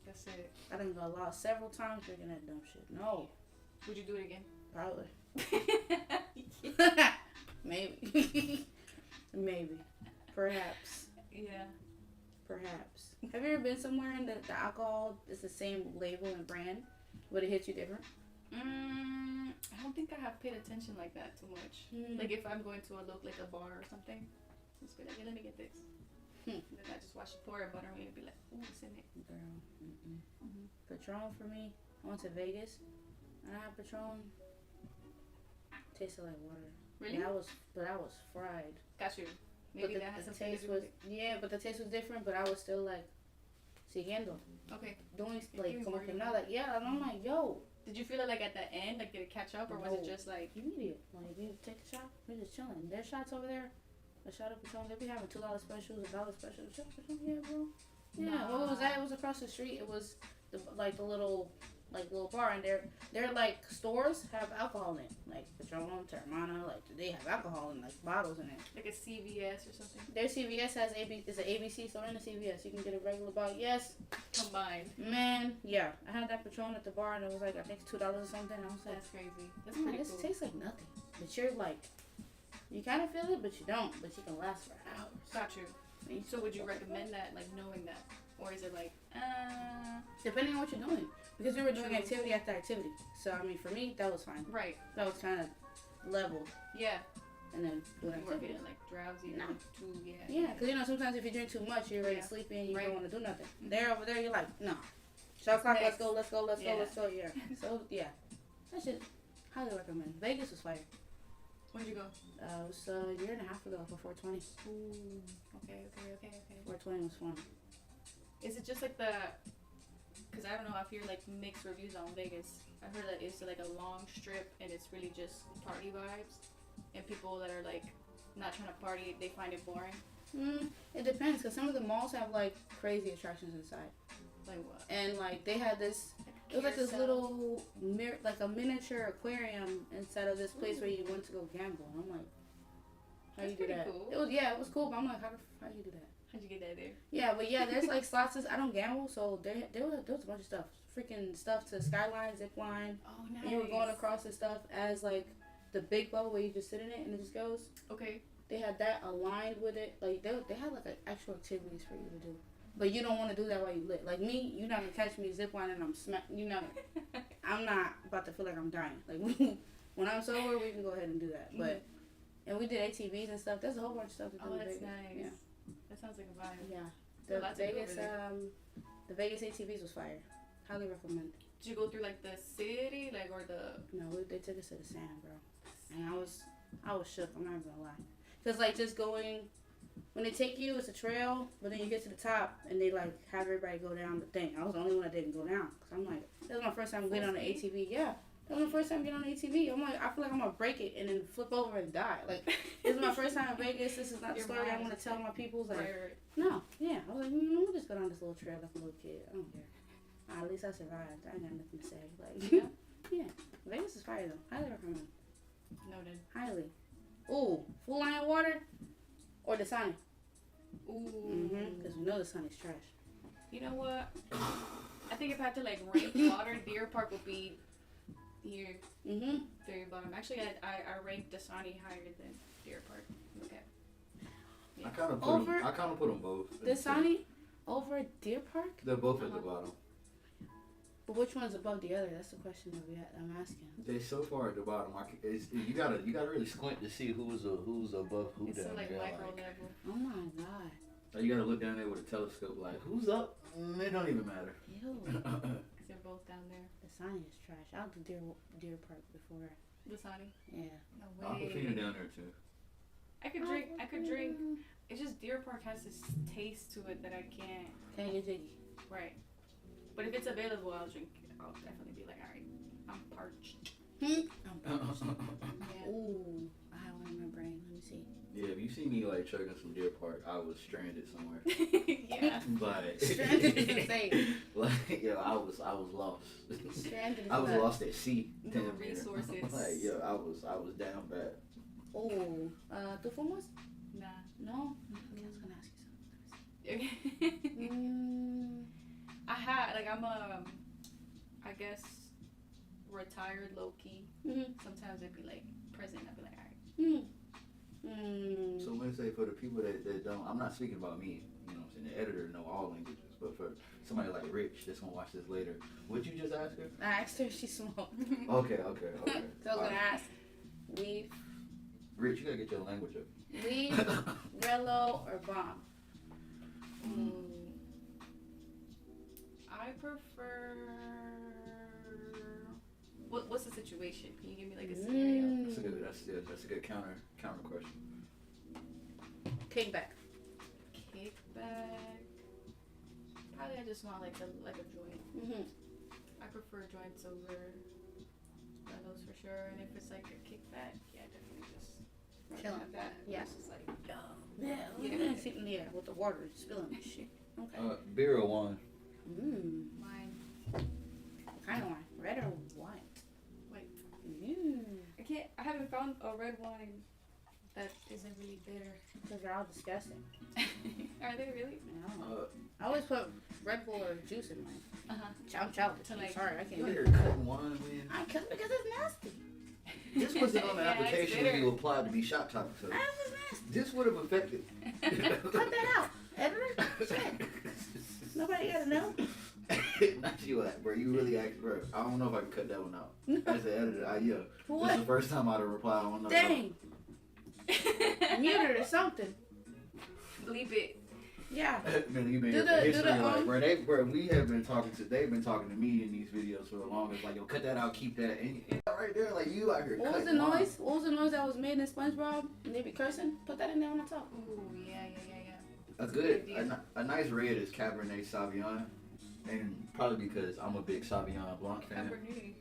That's it. I done got lost several times drinking that dumb shit. No. Would you do it again? Probably. Maybe. Maybe. Perhaps. Yeah. Perhaps. Have you ever been somewhere and the alcohol is the same label and brand, but it hits you different? I don't think I have paid attention like that too much. Mm. Like if I'm going to like a bar or something, just be like, hey, let me get this. And then I just watch it pour it butter me and be like, ooh, it's in it. Girl. Mm-mm. Mhm. Patron for me. I went to Vegas and I had Patron. Tasted like water. Really? And but I was fried. Got you. Maybe But that has the something taste to do was with it. yeah, but the taste was different. But I was still like, siguiendo, Okay. doing Yeah, like give me como more, que give me nada. Yeah, and I'm like, yo, Did you feel it like at the end? Like did it catch up or was it No. just like immediate. Like we take a shot, we're just chilling. There's shots over there. A shot of Patron. They be having $2 specials, $1 specials. Shot Patron, yeah, bro. Yeah. Nah. What was that? It was across the street. It was the little bar, and they're like stores have alcohol in it, like Patron, Terramana. Like they have alcohol in like bottles in it. a CVS or something? Their CVS has it's an ABC store in the CVS. You can get a regular bottle. Yes, Combined. man. Yeah, I had that Patron at the bar, and it was like I think $2 or something. I was like, That's crazy. That's "Man, pretty this cool. tastes like nothing." But you're like, you kind of feel it, but you don't. But you can last for hours. Got you. So would you recommend that, like knowing that, or is it like, Depending on what you're doing, because we were doing True. activity after activity. So I mean, for me, that was fine. right? That was kind of leveled, Yeah. and then doing You weren't activity. getting like drowsy No. or too. Yeah. Yeah, because you know sometimes if you drink too much, you're already Yeah. sleepy and you Right. don't want to do nothing. There over there, you're like, no. Shot clock, let's Next. go, let's go, let's Yeah. go, let's go. Yeah. So yeah, that shit highly recommend. Vegas was fire. Where'd you go? It was a year and a half ago for 420. Ooh. Okay. 420 was fun. Is it just like the? Because I don't know. I've heard like mixed reviews on Vegas. I heard that it's like a long strip and it's really just party vibes, and people that are like not trying to party, they find it boring. It depends, because some of the malls have like crazy attractions inside, Like what? and like they had this. It was like this little like a miniature aquarium inside of this place where you went to go gamble. And I'm like, how That's you do pretty that? cool. It was it was cool, but I'm like, how do you do that? How'd you get that there? Yeah, but yeah, there's like slots. I don't gamble, so there was a bunch of stuff. Freaking stuff to skyline, zip line. Oh, nice. And you were going across the stuff as like the big bubble where you just sit in it and it just goes. Okay. They had that aligned with it. Like they had like actual activities for you to do. But you don't want to do that while you lit. Like me, you're not gonna catch me zip lining and I'm I'm not about to feel like I'm dying. Like when I'm sober, we can go ahead and do that. But and we did ATVs and stuff. There's a whole bunch of stuff to do. Oh, in that's Vegas. nice. Yeah. That sounds like a vibe. Yeah. Well, The that's a good Vegas over the Vegas ATVs was fire. Highly recommend. Did you go through like the city, like or the? No, they took us to the sand, bro. And I was shook. I'm not even gonna lie. Cause like just going, when they take you, it's a trail, but then you get to the top and they like have everybody go down the thing. I was the only one that didn't go down. Cause I'm like, that was my first time getting on an ATV. Yeah, that was my first time getting on an ATV. I'm like, I feel like I'm gonna break it and then flip over and die. Like this is my first time in Vegas. This is not the Your story I mind want is to tell my people. Like, Right. no, yeah. I was like, we'll just go down this little trail like a little kid. I don't care. At least I survived. I ain't got nothing to say. Like, yeah. Vegas is fire though. Highly recommend. Noted. Highly. Ooh, Full Line Water or the Sonic. Ooh. Because we know the Sonic's trash. You know what? I think if I had to like rank water, Deer Park would be here. Mhm. Very bottom. Actually, I ranked Dasani higher than Deer Park. Okay. Yeah. I kind of put them both. Dasani over Deer Park. They're both at the bottom. But which one's above the other? That's the question that I'm asking. They so far at the bottom. You gotta really squint to see who's above who It's down like there. micro level. Oh my god. Like, you gotta look down there with a telescope. Like, who's up? It don't even matter. Ew. Because they're both down there. Dasani is trash. I'll do Deer Park before. Dasani? Yeah. No I'll put Fina way. down there too. I could drink. It's just Deer Park has this taste to it that I can't. Can't get jiggy. Right. But if it's available, I'll drink it. I'll definitely be like, alright, I'm parched. I'm parched. Yeah. Ooh, I have one in my brain. Let me see. Yeah, if you see me like chugging some Deer Park, I was stranded somewhere. Yeah. But Stranded is insane. like, yo, I was lost. Stranded is I was nuts. lost at sea. No damn near. resources. Like, yo, I was down bad. Oh, ¿tú fumas? Nah. No. Okay, I was gonna ask you something. Okay. Mm, I had, like, I'm I guess, retired low key. mm, Sometimes I'd be like, present, I'd be like, alright. mm, mm. So Wednesday, for the people that don't, I'm not speaking about me, you know what I'm saying, the editor know all languages, but for somebody like Rich that's gonna watch this later, what'd you just ask her? I asked her if she smoked. Okay. So I was All gonna right. ask weed, Rich, you gotta get your language up. weed, Rello, or bomb. I prefer. What's the situation? Can you give me like a scenario? That's a good counter question. Kickback. Kickback. Probably I just want like a joint. Mm-hmm. I prefer joints over those for sure. And if it's like a kickback, yeah, definitely just Chilling. have that. Yeah. It's just like Yeah, Yeah. we're gonna sit in there with the water spilling and shit. Okay. Beer or wine? mine. What kind of wine? Red or white? White. I I haven't found a red wine that isn't really bitter. Because they're all disgusting. Are they really? No. I always put Red Bull or juice in mine. Uh-huh. Chow. To like- Sorry, I can't You do here it. cutting wine, man. I cut because it's nasty. This wasn't on the Yeah, it's application bitter. when you applied to be shot talking, so That was nasty. this would have affected. Cut that out. Editor? Shit. Nobody gotta know. Not you, bro. You really asked, bro. I don't know if I can cut that one out. As the editor, this What? is the first time I'd have replied. I don't know. Dang. Mute it or something. Leave it. Yeah. Man, you been Do here the- for do history, the, like, bro, we have been talking to, they've been talking to me in these videos for the longest, like, yo, cut that out, keep that, and right there, like, you out here What was the cutting wine. noise? What was the noise that was made in SpongeBob? And they be cursing? Put that in there on the top. Ooh, yeah. A nice red is Cabernet Sauvignon, and probably because I'm a big Sauvignon Blanc fan. Cabernet.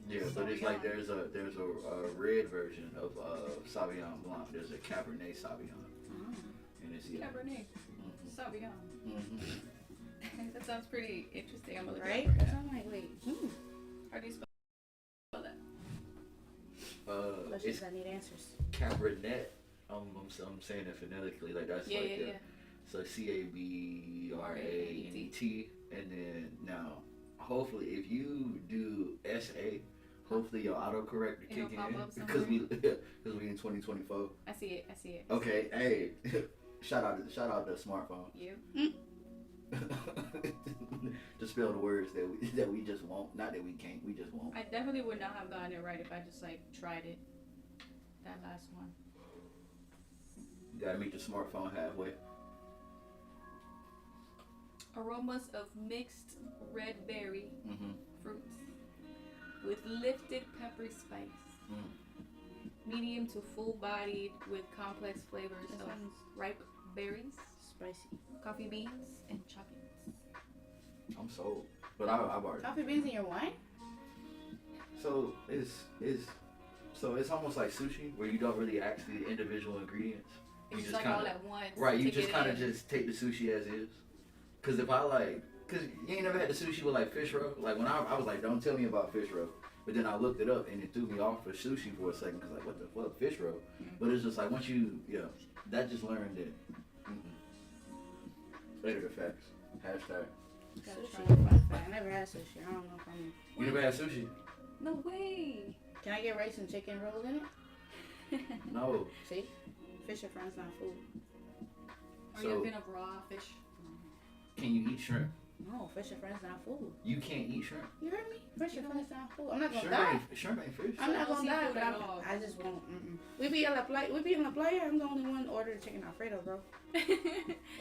Yeah, but it's like there's a red version of Sauvignon Blanc. There's a Cabernet Sauvignon, and it's Cabernet. Sauvignon. Mm-hmm. That sounds pretty interesting. I'm gonna look Right? it up. So I'm like, wait. How do you spell that? It's Questions I need answers. Cabernet. I'm saying it phonetically, like that's Yeah, like yeah, the, yeah. so CABRANET, and then now hopefully if you do SA, hopefully your autocorrect will It'll kick pop in up because we somewhere. in 2024. I see it. Okay, hey, shout out the smartphone. You. Just spell the words that we just won't, not that we can't, we just won't. I definitely would not have gotten it right if I just like tried it. That last one. You gotta meet the smartphone halfway. Aromas of mixed red berry Mm-hmm. fruits with lifted peppery spice. Medium to full bodied with complex flavors That of sounds ripe berries, spicy. coffee beans, and chocolates. I'm sold, but I've already. Coffee beans in your wine? So it's almost like sushi where you don't really ask the individual ingredients. It's You just just like all kinda- at once. Right, you take just it kind of in. just take the sushi as is. Cause if cause you ain't never had the sushi with like fish roe. Like when I was like, don't tell me about fish roe. But then I looked it up and it threw me off for sushi for a second. Cause like, what the fuck, fish roe? But it's just like once you, that just learned it. Editor facts. Hashtag. Gotta Sushi. try it. Fun fact. I never had sushi. I don't know if I'm. You never had sushi? No way. Can I get rice and chicken rolls in it? No. See? Fish and friends not food. Are you a fan of raw fish? Can you eat shrimp? No, fish and friends not food. You can't eat shrimp. You heard me? Fish and friends not food. I'm not gonna Shrimp die. shrimp ain't fish. I'm not gonna die, seafood but at all. I just won't. We be in la playa. I'm the only one ordered chicken Alfredo, bro.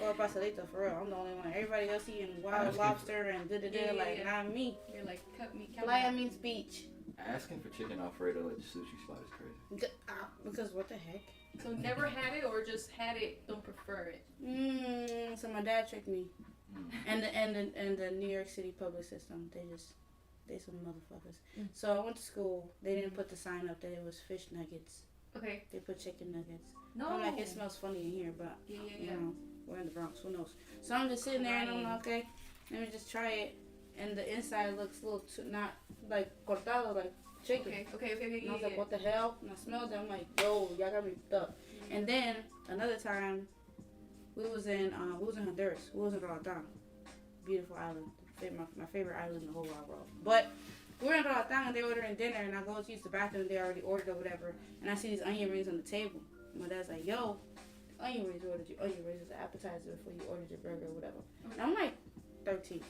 Or pastelito, for real. I'm the only one. Everybody else eating wild lobster and like not me. You're like, cut me. Playa means beach. Asking for chicken Alfredo at the sushi spot is crazy. Because what the heck? So never had it or just had it, don't prefer it? So my dad tricked me. And the New York City public system, they some motherfuckers. So I went to school. They didn't put the sign up that it was fish nuggets. Okay. They put chicken nuggets. No. I'm like, it smells funny in here, but Yeah. you know, we're in the Bronx. Who knows? So I'm just sitting there and I'm like, okay, let me just try it. And the inside looks a little not like cortado, like chicken. Okay. And I was like, what the hell? And I smelled it. I'm like, yo, y'all got me up. And then another time, we was in Honduras. We was in Roatán. Beautiful island. My favorite island in the whole wide world. But we were in Roatán and they ordering dinner and I go to use the bathroom and they already ordered or whatever. And I see these onion rings on the table. My dad's like, yo, onion rings, ordered you onion rings as an appetizer before you ordered your burger or whatever. And I'm like 13.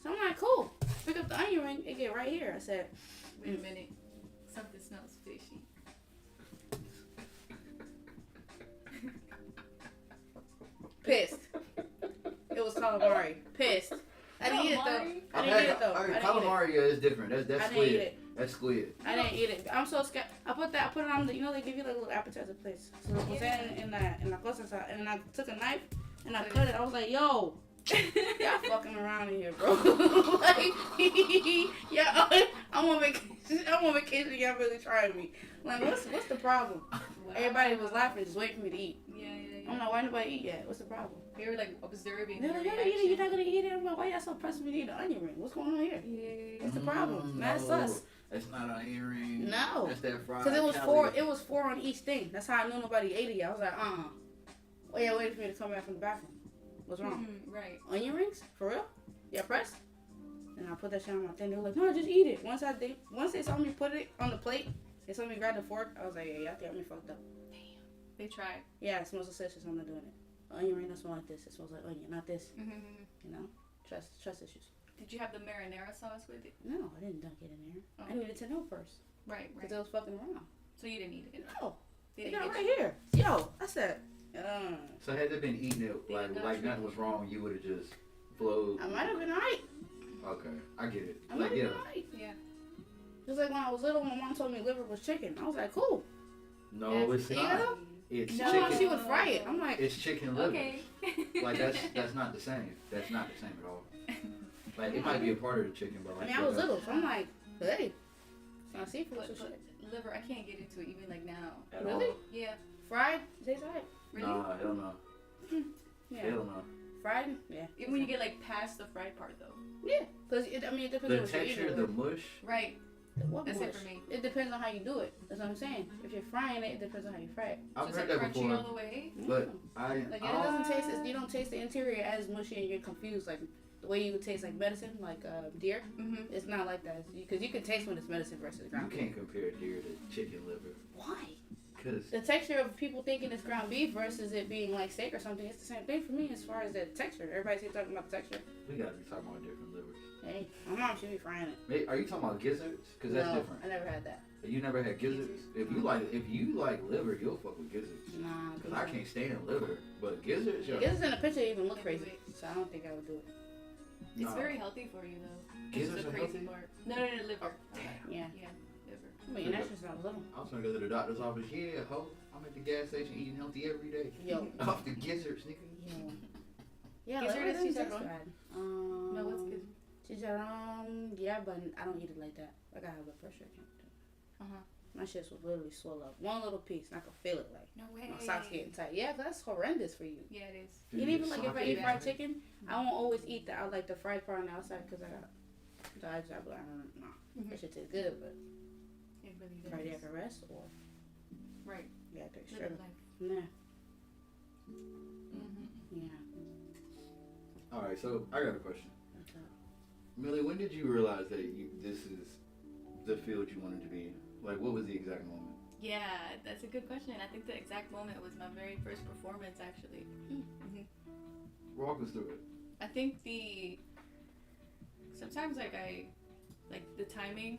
So I'm like, cool. Pick up the onion ring, it get right here. I said, wait a minute. Something smells fishy. pissed. It was calamari. Pissed. I didn't eat it though. I didn't eat it though. Calamari is different. That's squid. Eat it. That's squid. I didn't eat it. I'm so scared. I put it on the, they give you like a little appetizer place. So it was in la cosa, and then I took a knife and I cut it. I was like, yo, y'all fucking around in here, bro. Like, yeah, I'm on vacation. Y'all really trying me. Like, what's the problem? Wow. Everybody was laughing, just waiting for me to eat. Yeah. I'm like, why nobody eat yet? What's the problem? They were like observing. They're like, you're not gonna eat it. I'm like, why y'all so pressed for me to eat the onion ring? What's going on here? Yeah. What's the problem? That's us. That's not an earring. No. That's that fried. Because it was four on each thing. That's how I knew nobody ate it yet. I was like, well, yeah, waiting for me to come back from the bathroom. What's wrong? Right. Onion rings? For real? Yeah, pressed? And I put that shit on my thing. They were like, no, just eat it. Once they saw me put it on the plate, they saw me grab the fork. I was like, yeah, y'all got me fucked up. Damn. They tried. Yeah, it smells suspicious. I'm not doing it. Onion ring don't smell like this. It smells like onion, not this. You know? Trust issues. Did you have the marinara sauce with it? No, I didn't dunk it in there. Oh. I needed to know first. Right. Because it was fucking wrong. So you didn't eat it? No. They They didn't got get right here. Yo, I said, So had they been eating it like nothing was wrong, you would have just flowed. I might have been alright. Okay, I get it. I might have been alright. Yeah. Just like when I was little, my mom told me liver was chicken. I was like, cool. No, it's You not. know? It's No, chicken. she would fry it. I'm like, It's chicken liver. Okay. Like that's not the same. That's not the same at all. Like it might be a part of the chicken, but like I was little, so I'm like, hey, it's not seafood. But So shit. liver, I can't get into it even like now. At Really? all. Yeah. Fried? Tastes alright. Really? Nah, hell no. Yeah. Hell no. Fried? Yeah. Even when you get like past the fried part though. Yeah. Because it depends The on what you're texture, eating. the mush. Right. What That's mush? it for me. It depends on how you do it. That's what I'm saying. If you're frying it, it depends on how you fry it. I've So heard it's that like crunchy before, all the way. but I Like it doesn't taste. You don't taste the interior as mushy, and you're confused. Like the way you would taste like medicine, like deer. It's not like that. Because you can taste when it's medicine versus you ground beef. can't compare deer to chicken liver. Why? Cause The texture of people thinking it's ground beef versus it being like steak or something, it's the same thing for me as far as the texture. Everybody's here talking about the texture. we gotta be talking about different livers. Hey, my mom should be frying it. Hey, are you talking about gizzards? Cause that's No, different. I never had that. You never had gizzards? If you like liver, you'll fuck with gizzards. Nah. Cause I can't stand liver, but gizzards, yo. Gizzards in the picture even look crazy, so I don't think I would do it. It's Nah. very healthy for you though. Gizzards This is are the crazy healthy? part. No, liver. Yeah. Yeah, liver. I mean, that's just not little. I was gonna go to the doctor's office. Yeah, ho. I'm at the gas station eating healthy every day. Yo. Off the gizzards, nigga. Yeah, Gizzard liver is doesn't taste chicharrón? bad. No, what's good? Chicharrón, yeah, but I don't eat it like that. I got high blood pressure. I can't do it. My shit was literally swell up. One little piece, and I could feel it like. No way. My socks getting tight. Yeah, that's horrendous for you. Yeah, it is. And even like if I eat fried chicken. chicken, I won't always eat I like the fried part on the outside because I got digestive. I don't know. That shit tastes good, but It really does. right after rest or Right. yeah, take Live straight. life. Nah. Yeah. Alright, so I got a question. What's up? Millie, when did you realize that this is the field you wanted to be in? Like, what was the exact moment? Yeah, that's a good question. I think the exact moment was my very first performance, actually. Mm-hmm. Walk us through it. I think sometimes like the timing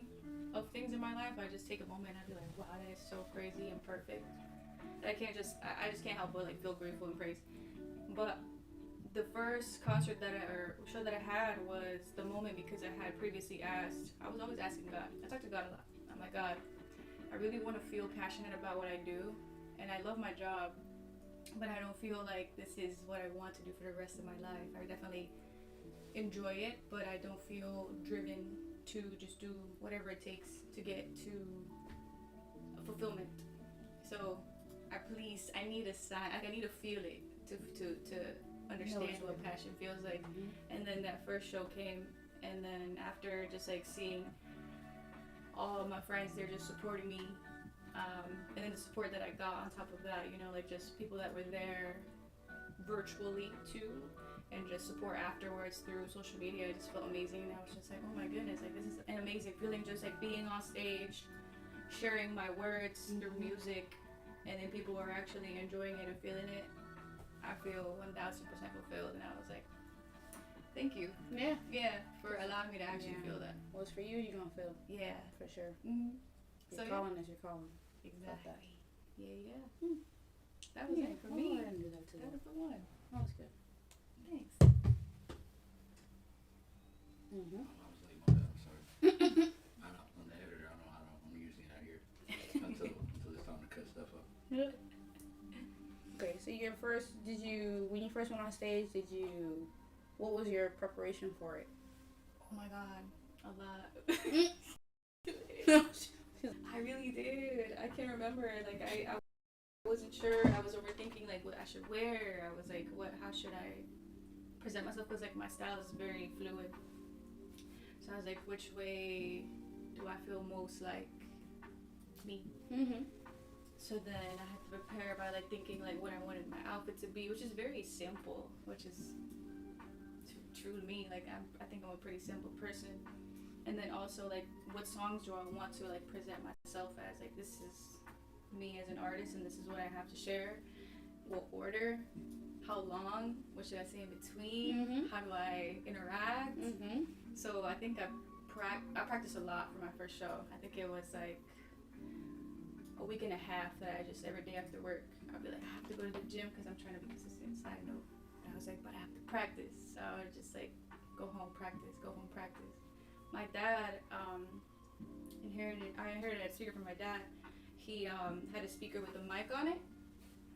of things in my life, I just take a moment and I be like, wow, that is so crazy and perfect. I just can't help but like feel grateful and praise. But the first concert or show that I had was the moment, because I had previously asked, I was always asking God. I talk to God a lot. I'm like, God, I really want to feel passionate about what I do, and I love my job, but I don't feel like this is what I want to do for the rest of my life. I definitely enjoy it, but I don't feel driven to just do whatever it takes to get to fulfillment. So I need a sign. Like, I need to feel it to understand what passion feels like. And then that first show came, and then after just like seeing all of my friends, they're just supporting me, and then the support that I got on top of that, you know, like just people that were there virtually too, and just support afterwards through social media, it just felt amazing. And I was just like, oh my goodness, like this is an amazing feeling, just like being on stage, sharing my words through music, and then people are actually enjoying it and feeling it. I feel 1000% fulfilled, and I was like, thank you. Yeah, for allowing me to actually feel that. What's for you, you're gonna feel. Yeah, for sure. Your calling is your calling. Exactly. Yeah. That was it for me. I didn't do that too. That was the one. That was good. Thanks. I was late, my bad, I'm sorry. I'm the editor, I'm usually not here until it's time to cut stuff up. Okay, so when you first went on stage, what was your preparation for it? Oh my God, a lot. I really did. I can't remember. Like I wasn't sure. I was overthinking like what I should wear. I was like, how should I present myself? Because like my style is very fluid. So I was like, which way do I feel most like me? So then I had to prepare by like thinking like what I wanted my outfit to be, which is very simple, which is true to me. Like I think I'm a pretty simple person. And then also like what songs do I want to like present myself as? Like this is me as an artist, and this is what I have to share. What order? How long? What should I say in between? How do I interact? So I think I practiced a lot for my first show. I think it was like a week and a half that I just every day after work I'd be like, I have to go to the gym because I'm trying to be consistent. Side note. And I was like, but I have to practice. So I would just like go home, practice. My dad I inherited a speaker from my dad. He had a speaker with a mic on it.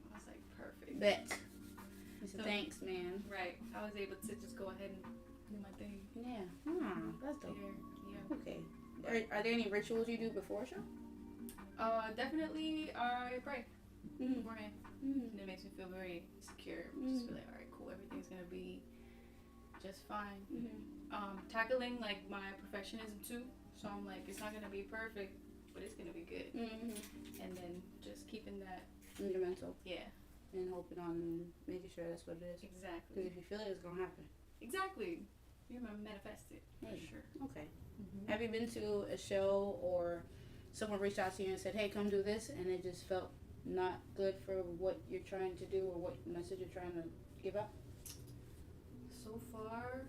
I was like, perfect. Bet. So, thanks, man. Right. I was able to just go ahead and do my thing. Yeah. That's dope. Yeah. Okay. Are there any rituals you do before a show? Definitely I pray beforehand. Mm-hmm. And it makes me feel very secure. Just feel like, all right, cool, everything's gonna be just fine. Tackling like my perfectionism too. So I'm like, it's not gonna be perfect, but it's gonna be good. And then just keeping that in your mental. Yeah. And hoping on making sure that's what it is. Exactly. Because if you feel it, it's gonna happen. Exactly. You're gonna manifest it. For sure. Okay. Have you been to a show or someone reached out to you and said, hey, come do this, and it just felt not good for what you're trying to do or what message you're trying to give out? So far,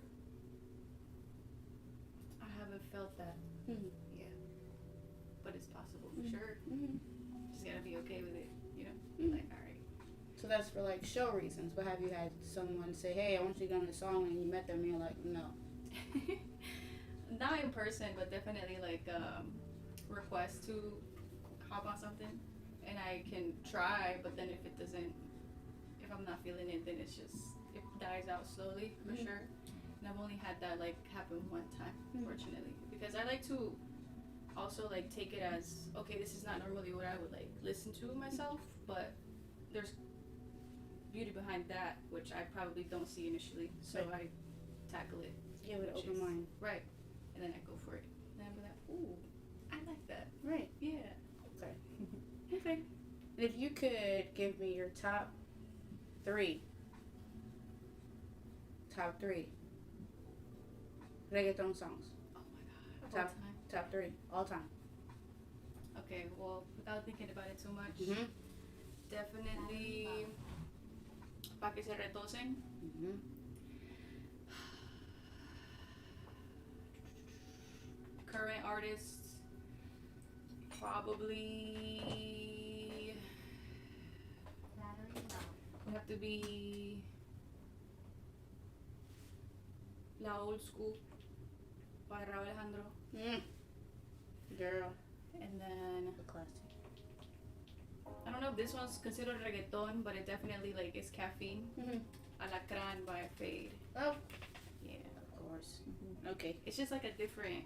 I haven't felt that. Yeah. But it's possible for sure. Just gotta be okay with it, you know? Like, all right. So that's for like show reasons, but have you had someone say, hey, I want you to go on a song, and you met them and you're like, no? Not in person, but definitely like request to hop on something, and I can try, but then if I'm not feeling it, then it dies out slowly for sure. And I've only had that like happen one time, fortunately, because I like to also like take it as, okay, this is not normally what I would like listen to myself, but there's beauty behind that which I probably don't see initially, so I tackle it. Give it an open mind. Right. And then I go for it. And I'll be like, ooh, I like that. Right. Yeah. Okay. Okay. And if you could give me your top three reggaeton songs. Oh my God. Top 3 all time. Okay, well, without thinking about it too much, definitely Pa que se retosen. Current artists, probably would have to be La Old School by Raúl Alejandro. Girl. And then A classic. I don't know if this one's considered reggaeton, but it definitely like is Caffeine. Alacrán by Fade. Oh, Yeah. of course. Okay. It's just like a different.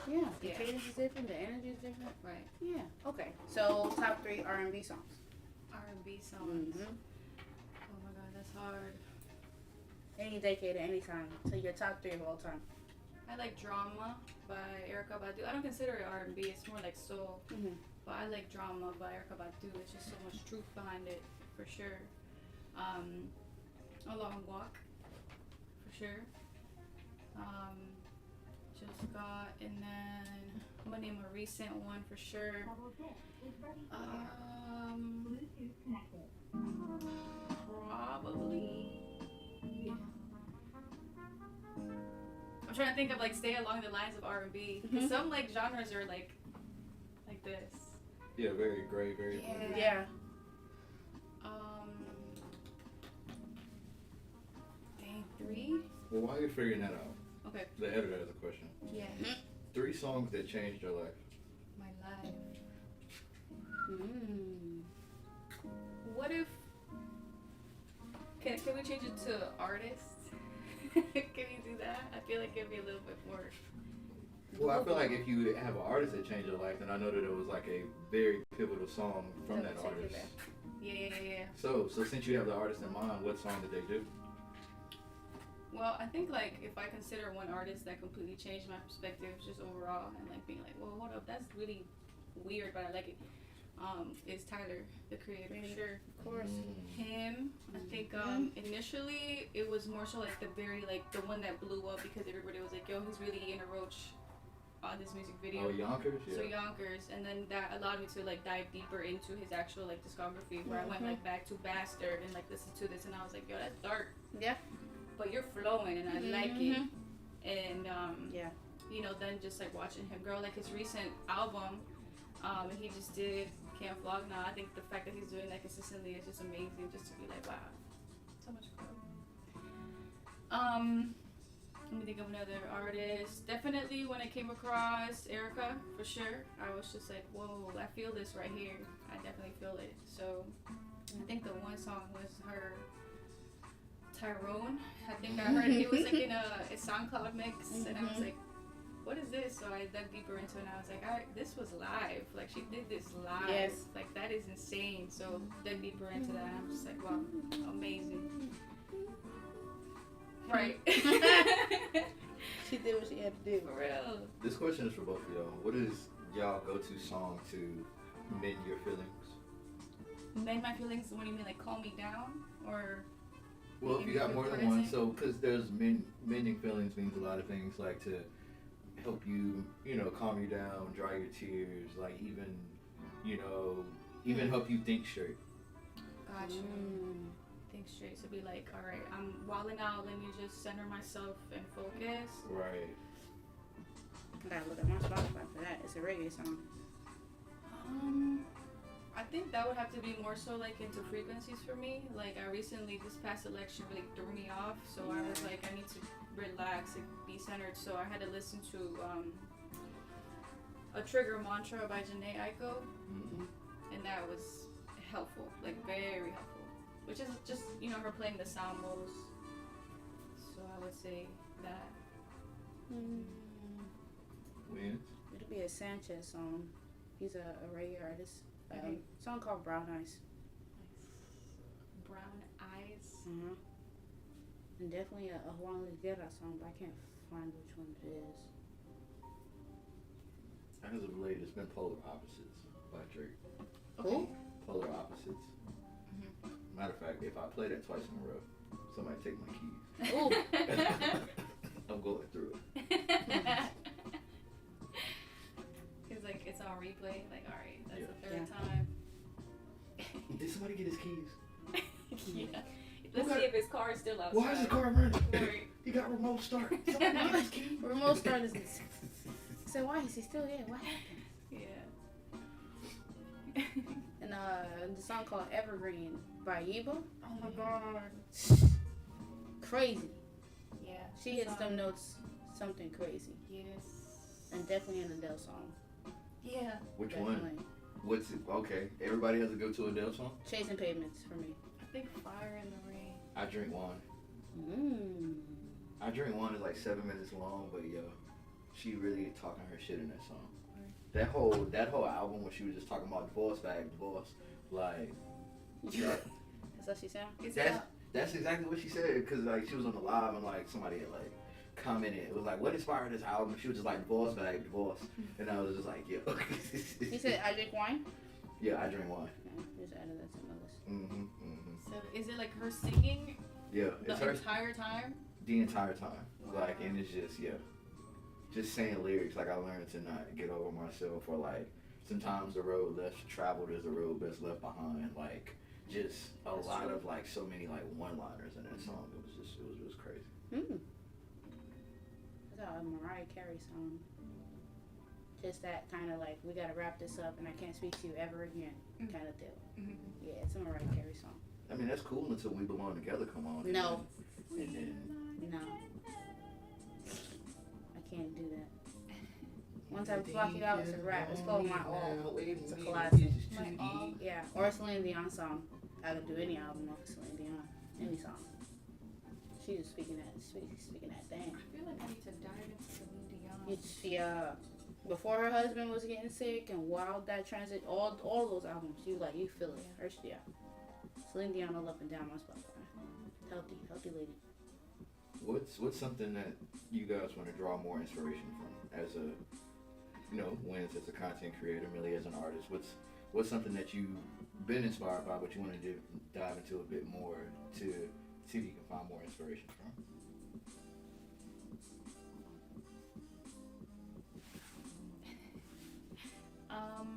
Yeah, the Yeah. cadence is different, the energy is different. Right. Yeah. Okay. So top 3 R&B songs. R&B songs. Oh my god, that's hard. Any decade, at any time. So your top 3 of all time. I like Drama by Erykah Badu. I don't consider it R&B. It's more like soul. But I like Drama by Erykah Badu. It's just so much truth behind it, for sure. A Long Walk, for sure. Just got, and then I'm gonna name a recent one for sure. Probably. I'm trying to think of like stay along the lines of R&B. Cause some like genres are like this. Yeah, very gray, very. Yeah. Dang, 3. Well, while you're figuring that out, Okay. the editor has a question. Yeah. 3 songs that changed your life. My life. Mm. What if? Can we change it to artist? Can you do that? I feel like it'd be a little bit more. Well, I feel like if you have an artist that changed your life, then I know that it was like a very pivotal song from that artist. Yeah. So since you have the artist in mind, what song did they do? Well, I think like if I consider one artist that completely changed my perspective just overall and like being like, well, hold up, that's really weird, but I like it. Is Tyler, the Creator, for sure. Of course. Him, I think initially it was more so like the one that blew up because everybody was like, yo, he's really in a roach on this music video. Oh, Yonkers? Yeah. So Yonkers, and then that allowed me to like dive deeper into his actual like discography where I went like back to Bastard and like listened to this and I was like, yo, that's dark. Yeah. But you're flowing and I like it. And yeah. you know, then just like watching him grow, like his recent album, he just did Can't Vlog Now. I think the fact that he's doing that consistently is just amazing, just to be like, wow, so much growth. Let me think of another artist. Definitely when I came across Erykah, for sure, I was just like, whoa, I feel this right here. I definitely feel it. So I think the one song was her Tyrone. I think I heard it was like in a SoundCloud mix, and I was like, what is this? So I dug deeper into it and I was like, this was live. Like she did this live. Yes. Like that is insane. So dug deeper into that and I'm just like, wow, amazing. Right. She did what she had to do. For real. This question is for both of y'all. What is y'all go-to song to mend your feelings? Mend my feelings? What do you mean, like calm me down? Or Well, if you got more than one, so because there's mending feelings means a lot of things, like to help you, calm you down, dry your tears, like even help you think straight. Gotcha. Think straight. So be like, all right, I'm wilding out. Let me just center myself and focus. Right. I gotta look at my Spotify for that. It's a reggae song. I think that would have to be more so like into frequencies for me. Like I recently, this past election really threw me off. So I was like, I need to relax and be centered. So I had to listen to a Trigger Mantra by Janae Aiko. And that was helpful, like very helpful. Which is just, her playing the sound modes. So I would say that. Wins? It'll be a Sanchez song. He's a reggae artist. Song called Brown Eyes. Brown Eyes. And definitely a Juan Luis Guerra song, but I can't find which one it is. As of late, it's been Polar Opposites by Drake. Who? Polar Opposites. Matter of fact, if I play that twice in a row, somebody take my keys. Ooh. I'm going through it. Did somebody get his keys? Yeah. Let's see if his car is still outside. Why is his car running? Right. He got remote start. Somebody get his keys. Remote start is. So why is he still here? What happened? Yeah. And the song called Evergreen by Yiba. Oh my god. Crazy. Yeah. She hits them notes something crazy. Yes. And definitely an Adele song. Yeah. Which Definitely. one? What's it? Okay, everybody has to go to Adele song. Chasing Pavements for me. I think Fire in the Rain. I Drink Wine. I Drink Wine is like 7 minutes long, but yo, she really talking her shit in that song. That whole album when she was just talking about divorce, like Yeah. That's how she sound? that's exactly what she said, because like she was on the live and like somebody had like commented, it was like, what inspired this album? She was just like divorce, and I was just like, yo. He said I drink wine? Yeah, I drink wine. Yeah, just added that to my list. So is it like her singing Yeah, the it's her entire time? the entire time. Wow. Like, and it's just just saying lyrics. Like, I learned to not get over myself, or like sometimes the road less traveled is the road best left behind. Like, just a That's lot true. of like so many like one-liners in that song. It was just crazy. That's a Mariah Carey song. Just that kind of like, we gotta wrap this up and I can't speak to you ever again kind of deal. Yeah, it's a Mariah Carey song. I mean, that's cool until We Belong Together come on. No. And then No. I can't do that. Once I block you out, it's a wrap. It's called My All. It's a classic. My All? Yeah, or a Celine Dion song. I could do any album off of Celine Dion. Any song. She's just speaking that thing. I feel like I need to dive into Celine Dion. She before her husband was getting sick and while that transit, all those albums, you like, you feel it. Her, yeah. Celine Dion all up and down my Spotify. Healthy lady. what's something that you guys want to draw more inspiration from as a, Wins as a content creator, Millie as an artist? What's something that you've been inspired by, but you want to dive into a bit more to see if you can find more inspiration from?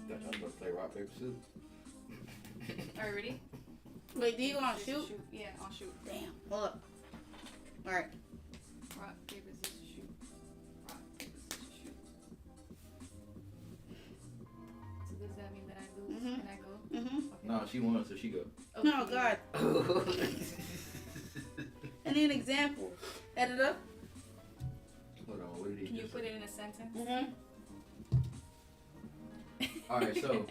Thought y'all was about to play rock, paper, scissors. Are you ready? Wait, do you want to shoot? Yeah, I'll shoot. Damn. Hold up. Alright. Rock, paper, scissors, shoot. Rock, paper, scissors, shoot. So does that mean that I lose and I go? Mm-hmm. Okay. No, she won, so she go. Okay. No, God. I need an example. Editor. Hold on, what did he Can you just put say? it in a sentence? Mm-hmm. Alright, so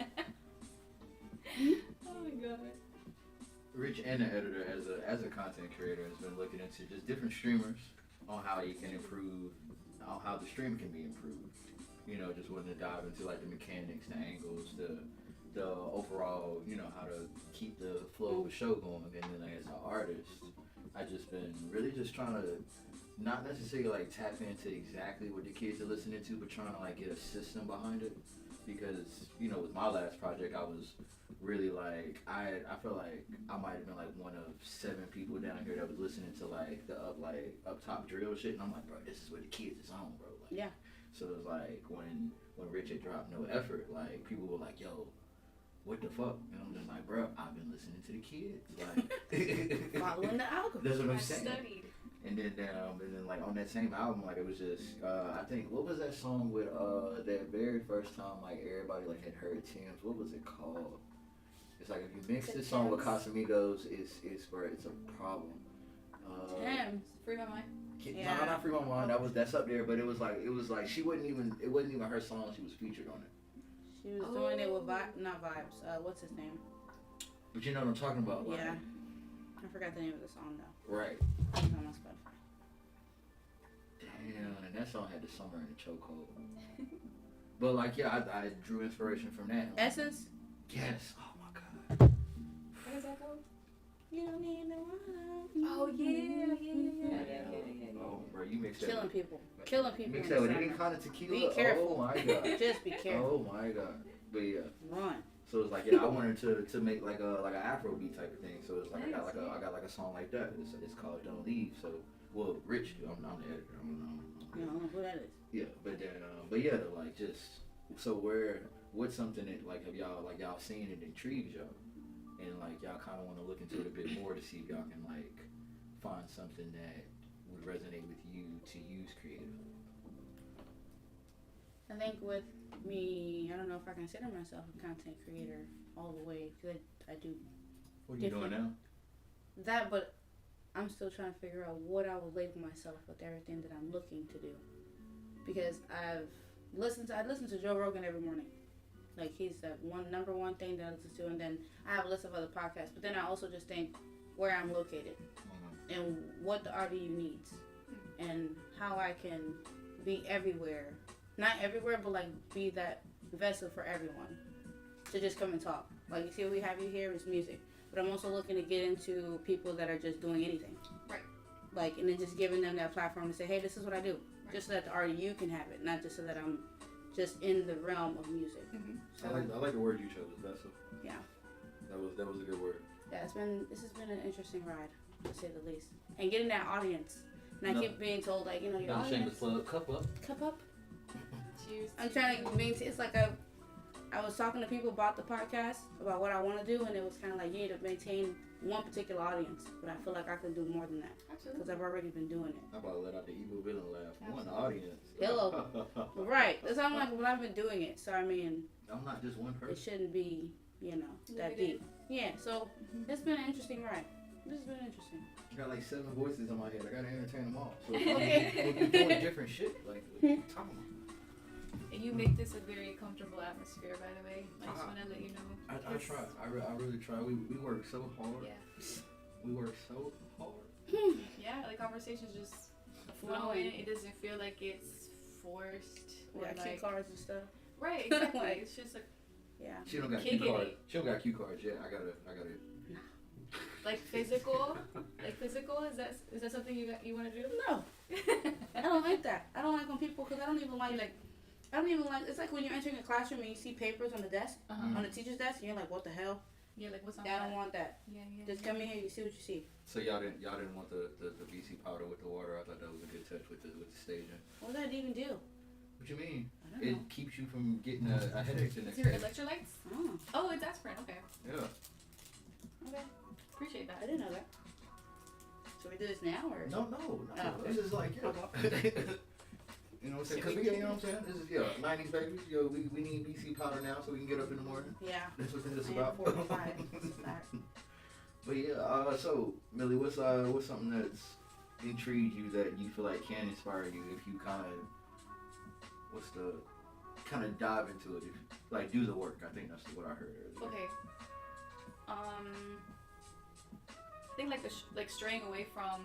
Oh my god. Rich and the editor, as a content creator, has been looking into just different streamers on how you can improve, on how the stream can be improved. Just wanting to dive into like the mechanics, the angles, the overall, how to keep the flow of the show going. And then as an artist, I just been really just trying to not necessarily like tap into exactly what the kids are listening to, but trying to like get a system behind it. Because, with my last project, I was really like, I feel like I might have been like one of 7 people down here that was listening to like the up top drill shit, and I'm like, bro, this is what the kids is on, bro. Like, Yeah. So it was like when Richard dropped No Effort, like people were like, yo, what the fuck? And I'm just like, bro, I've been listening to the kids, like Following the algorithm. That's what I I'm saying. studied. And then like on that same album, like it was just I think, what was that song with that very first time like everybody like had heard Tim's? What was it called? It's like if you mix this song with Casamigos, it's where it's a problem. Damn. Free my mind. Yeah. No, not Free My Mind. That's up there, but it was like it wasn't even her song. She was featured on it. She was doing it with not Vibes. What's his name? But you know what I'm talking about? Like, Yeah. I forgot the name of the song though. Right. It's on my Spotify. Damn, and that song had the summer in the chokehold. But like, yeah, I drew inspiration from that. Essence? Yes. Oh my god. What is that called? You don't need no one. Oh yeah. Oh, bro, you mixed that. Killing people. Killing people. Mix in that with the any summer. kind of tequila. Be careful. Oh my god. Just be careful. Oh my god. But yeah. Run. So it's like, yeah, I wanted to make like an Afrobeat type of thing. So it's like I got like a song like that. It's called Don't Leave. So Rich, I'm the editor. You don't know who that is. Yeah, but then though, like just so what's something that like have y'all seen it intrigues y'all, and like y'all kind of want to look into it a bit more to see if y'all can like find something that would resonate with you to use creatively? I think with me, I don't know if I consider myself a content creator all the way, because I do. What are you doing now? That, but I'm still trying to figure out what I would label myself with everything that I'm looking to do. Because I listen to Joe Rogan every morning. Like, he's the number one thing that I listen to, and then I have a list of other podcasts. But then I also just think where I'm located and what the RDU needs and how I can be everywhere. Not everywhere, but like be that vessel for everyone to just come and talk. Like, you see what we have you here is music. But I'm also looking to get into people that are just doing anything. Right. Like, and then just giving them that platform to say, hey, this is what I do. Right. Just so that the RDU can have it, not just so that I'm just in the realm of music. Mm-hmm. So, I like the word you chose, vessel. Yeah. That was a good word. Yeah, this has been an interesting ride, to say the least. And getting that audience. And I keep being told, like, your audience. Shameless plug. Cup up. Cup up. Cheers. I'm trying to maintain. It's like I was talking to people about the podcast, about what I want to do, and it was kind of like, you need to maintain one particular audience. But I feel like I can do more than that. Absolutely. Because I've already been doing it. I'm about to let out the evil villain laugh. Absolutely. One audience. Hello. Right. That's how I'm like, well, I've been doing it. So, I mean. I'm not just one person. It shouldn't be, that deep. Yeah, so it's been an interesting ride. This has been interesting. I got like 7 voices in my head. I gotta entertain them all. So we're doing different shit. Like, what are you talking about? And you make this a very comfortable atmosphere, by the way. I just want to let you know. I try. I really try. We work so hard. Yeah. We work so hard. Yeah, the conversation's just flowing. It doesn't feel like it's forced. Or like cue cards and stuff. Right, exactly. It's just like. Yeah. She don't got cue cards. She don't got cue cards yet. I gotta. Like physical? Like physical? Is that something you want to do? No. I don't like that. I don't like when people, because I don't even like, it's like when you're entering a classroom and you see papers on the desk, on the teacher's desk, and you're like, what the hell? Yeah, like what's on that? I don't want that. Yeah. Just come in here, you see what you see. So y'all didn't want the BC powder with the water. I thought that was a good touch with the staging. What does that even do? What you mean? I don't know. It keeps you from getting a headache the next Is your day. electrolytes? Oh, it's aspirin. Okay. Yeah. Okay. Appreciate that. I didn't know that. Should we do this now or? No. Oh, This is like, you know what I'm saying? Because you know what I'm saying? This is, 90s babies. We need BC powder now so we can get up in the morning. Yeah. That's what this is about. 45. But yeah, so Millie, what's something that's intrigued you that you feel like can inspire you if you kind of dive into it, if do the work? I think that's what I heard earlier. Okay. I think like straying away from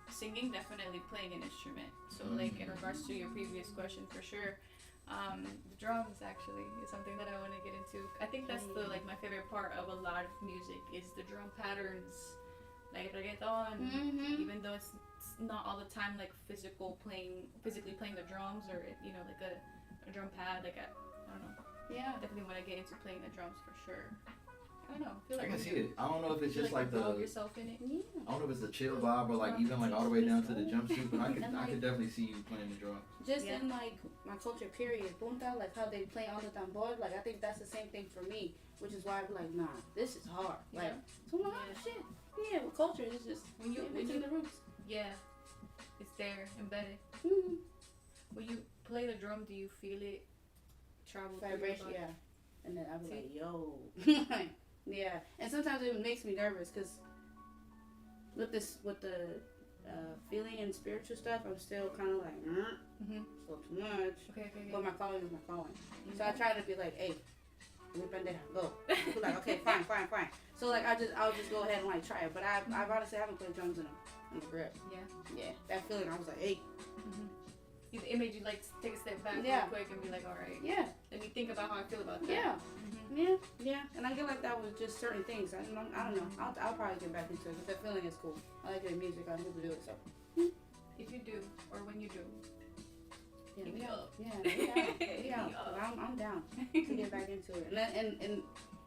singing, definitely playing an instrument. So like in regards to your previous question, for sure, the drums actually is something that I want to get into. I think that's my favorite part of a lot of music is the drum patterns, like reggaeton. Even though it's not all the time like physically playing the drums or like a drum pad. Like I don't know. Yeah, I definitely want to get into playing the drums for sure. I don't know. I can see it. I don't know if it's just like the yourself in it. Yeah. I don't know if it's the chill vibe or like even like all the way down to the jumpsuit, but I could definitely see you playing the drum. Just in like my culture, period. Punta, like how they play on the tambor. Like I think that's the same thing for me, which is why I'm like, nah, this is hard. Like, so I'm like, shit. Yeah, with culture, it's just when you in the roots. Yeah, it's there embedded. When you play the drum, do you feel it travel vibration? Yeah, and then I was like, yo. Yeah, and sometimes it makes me nervous because with the feeling and spiritual stuff, I'm still kind of like, still too much. Okay. But my calling is my calling. So I try to be like, hey, go. Like, okay, fine. So like I'll just go ahead and like try it. But I've honestly haven't played drums in a grip. Yeah. That feeling, I was like, hey. It made you like take a step back real quick and be like, all right. Yeah. Let me think about how I feel about that. Yeah. And I feel like that was just certain things. I don't know. I'll probably get back into it because that feeling is cool. I like the music. I need to do it. So. If you do, or when you do. Hit me up. Yeah. I'm down to get back into it. And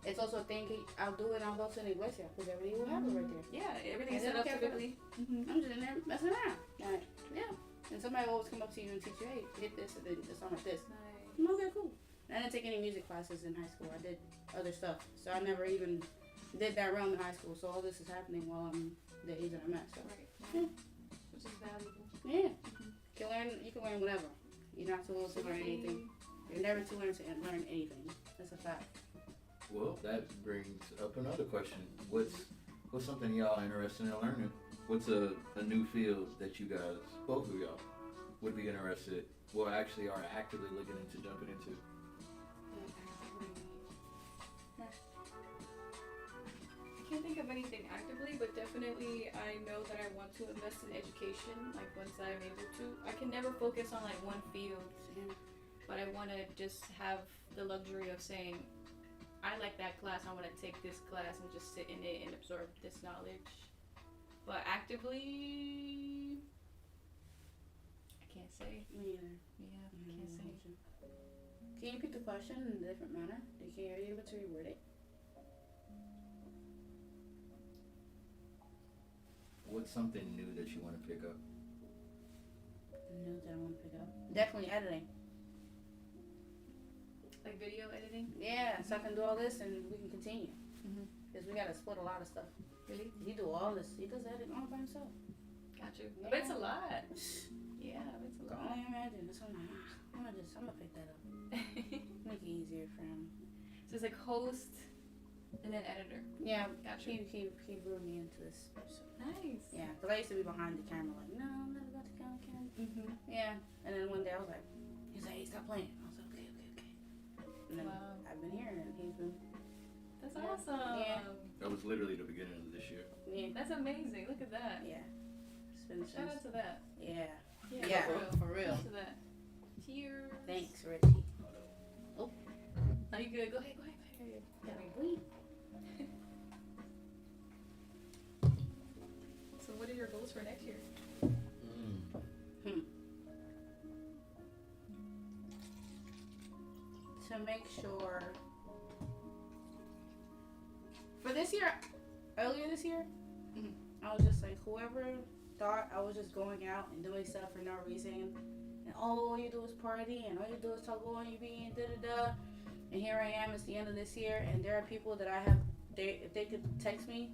it's also a thing. I'll do it. I'll go to the iglesia because everything will happen right there. Yeah, everything's set up typically. I'm just in there messing around. Like, yeah. And somebody will always come up to you and teach you, hey, get this and then a song like this. Nice. Okay, cool. And I didn't take any music classes in high school. I did other stuff. So I never even did that realm in high school, so all this is happening while I'm the age that I'm at. So Right. Yeah. Which is valuable. yeah, you can learn whatever. You're not too old to learn anything. You're never too old to learn anything. That's a fact. Well, that brings up another question. What's something y'all interested in learning? What's a new field that you guys, both of y'all, would be interested, well, actually are actively looking into jumping into? I can't think of anything actively, but definitely I know that I want to invest in education. Like once I'm able to, I can never focus on like one field, but I want to just have the luxury of saying, I like that class. I want to take this class and just sit in it and absorb this knowledge. But actively, I can't say. Me either. Yeah, I can't say. Can you repeat the question in a different manner? Are you able to reword it? What's something new that you want to pick up? New that I want to pick up? Definitely editing. Like video editing? Yeah, so I can do all this and we can continue. Because we got to split a lot of stuff. Really? He do all this. He does editing all by himself. Got you. Yeah. But it's a lot. Yeah, it's a I can lot. only imagine. That's what I'm gonna pick that up. Make it easier for him. So it's like host and then editor. Yeah, Got you. he drew me into this. So, Nice. yeah, because I used to be behind the camera, like, no, I'm not about to go on camera. Yeah, and then one day I was like, he's like, hey, stop playing. I was like, okay. And then Wow. I've been here, and he's been, That's Yeah. awesome. Yeah. That was literally the beginning of this year. yeah, That's amazing. Look at that. yeah. It's been Shout out to that. yeah. Yeah, Yeah, for real. Shout out to that. Cheers. Thanks, Richie. Are you good? Go ahead. We. So what are your goals for next year? To make sure for this year, earlier this year, I was just like, whoever thought I was just going out and doing stuff for no reason, and all you do is party, and all you do is talk about you being da. And here I am, it's the end of this year, and there are people that I have, if they could text me,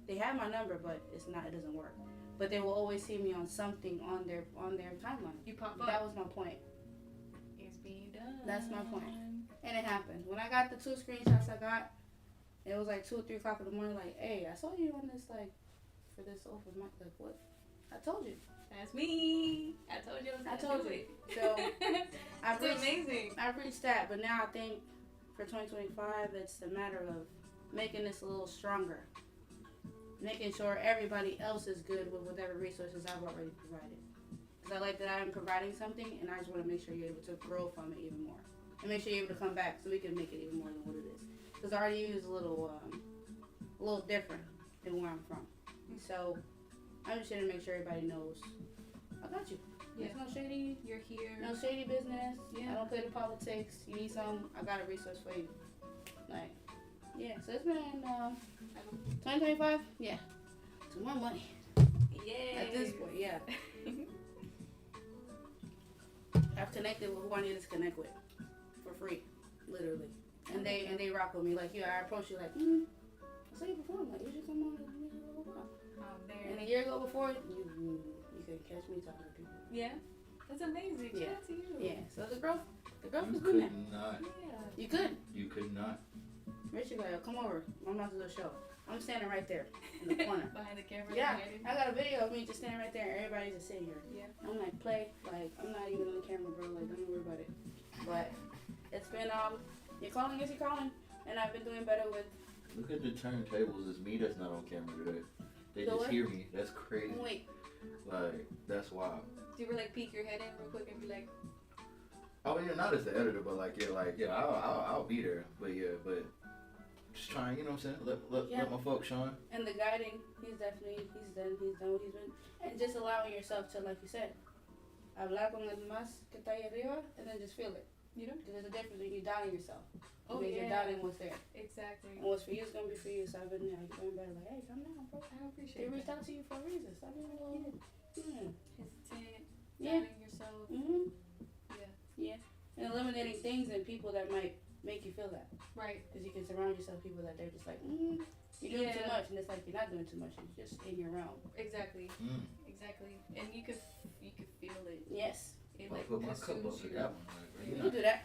they have my number, but it doesn't work. But they will always see me on something on their timeline. You pop up. That was my point. It's being done. That's my point. And it happened. When I got the 2 screenshots I got, it was like 2 or 3 o'clock in the morning, like, hey, I saw you on this, like, for this open mic. Like, what? I told you. That's me. I told you. I told you. So, It's amazing. I've reached that, but now I think for 2025, it's a matter of making this a little stronger. Making sure everybody else is good with whatever resources I've already provided. Because I like that I'm providing something, and I just want to make sure you're able to grow from it even more. And make sure you're able to come back so we can make it even more than what it is. Because RDU is a little different than where I'm from. So I'm just here to make sure everybody knows I got you. Yeah. There's no shady, You're here. no shady business. Yeah. I don't play the politics. You need something, I got a resource for you. Like, yeah. So it's been 2025. Yeah. To more money. Yeah. At this point, yeah. I've connected with who I needed to connect with for free, literally. And they rock with me. Like, yeah, I approach you like, I saw you perform. Like, you should come on. And a year ago before, you could catch me talking to people. Yeah. That's amazing. Yeah. Shout out to you. Yeah. So the growth You is good could now. not. Yeah. You could. You could not. Richie, like, come over. I'm about to do a show. I'm standing right there in the corner. Behind the camera. Yeah, behind I got a video of me just standing right there, and everybody's just sitting here. Yeah. I'm like, play, like, I'm not even on the camera, bro, like, don't worry about it. But it's been, you're calling, yes, you're calling, and I've been doing better with. Look at the turntables. It's me that's not on camera today. They The just what? hear me. That's crazy. Wait, Like, that's wild. Do you ever like peek your head in real quick and be like, Oh yeah, not as the editor, but I'll be there. But just trying, you know what I'm saying? Let my folks shine. and the guiding, he's done what he's been, and just allowing yourself to, like you said, hablar con el más que está ahí arriba, and then just feel it. you know? Because there's a difference when you're doubting yourself. Oh, Because you're yeah. doubting what's there. Exactly. And what's for you is going to be for you. So I've been going better, like, hey, calm down, bro. I They appreciate reached that. out to you for a reason. Stop being a little, Hesitant. Yeah. Doubting yourself. Mm-hmm. Yeah. Yeah. And eliminating things and people that might make you feel that. Right. Because you can surround yourself with people that they're just like, you're doing too much, and it's like you're not doing too much. You're just in your realm. Exactly. Exactly. And you could feel it. Yes. It I'll like put my cup consumes up to you. that one. Like, You can do that.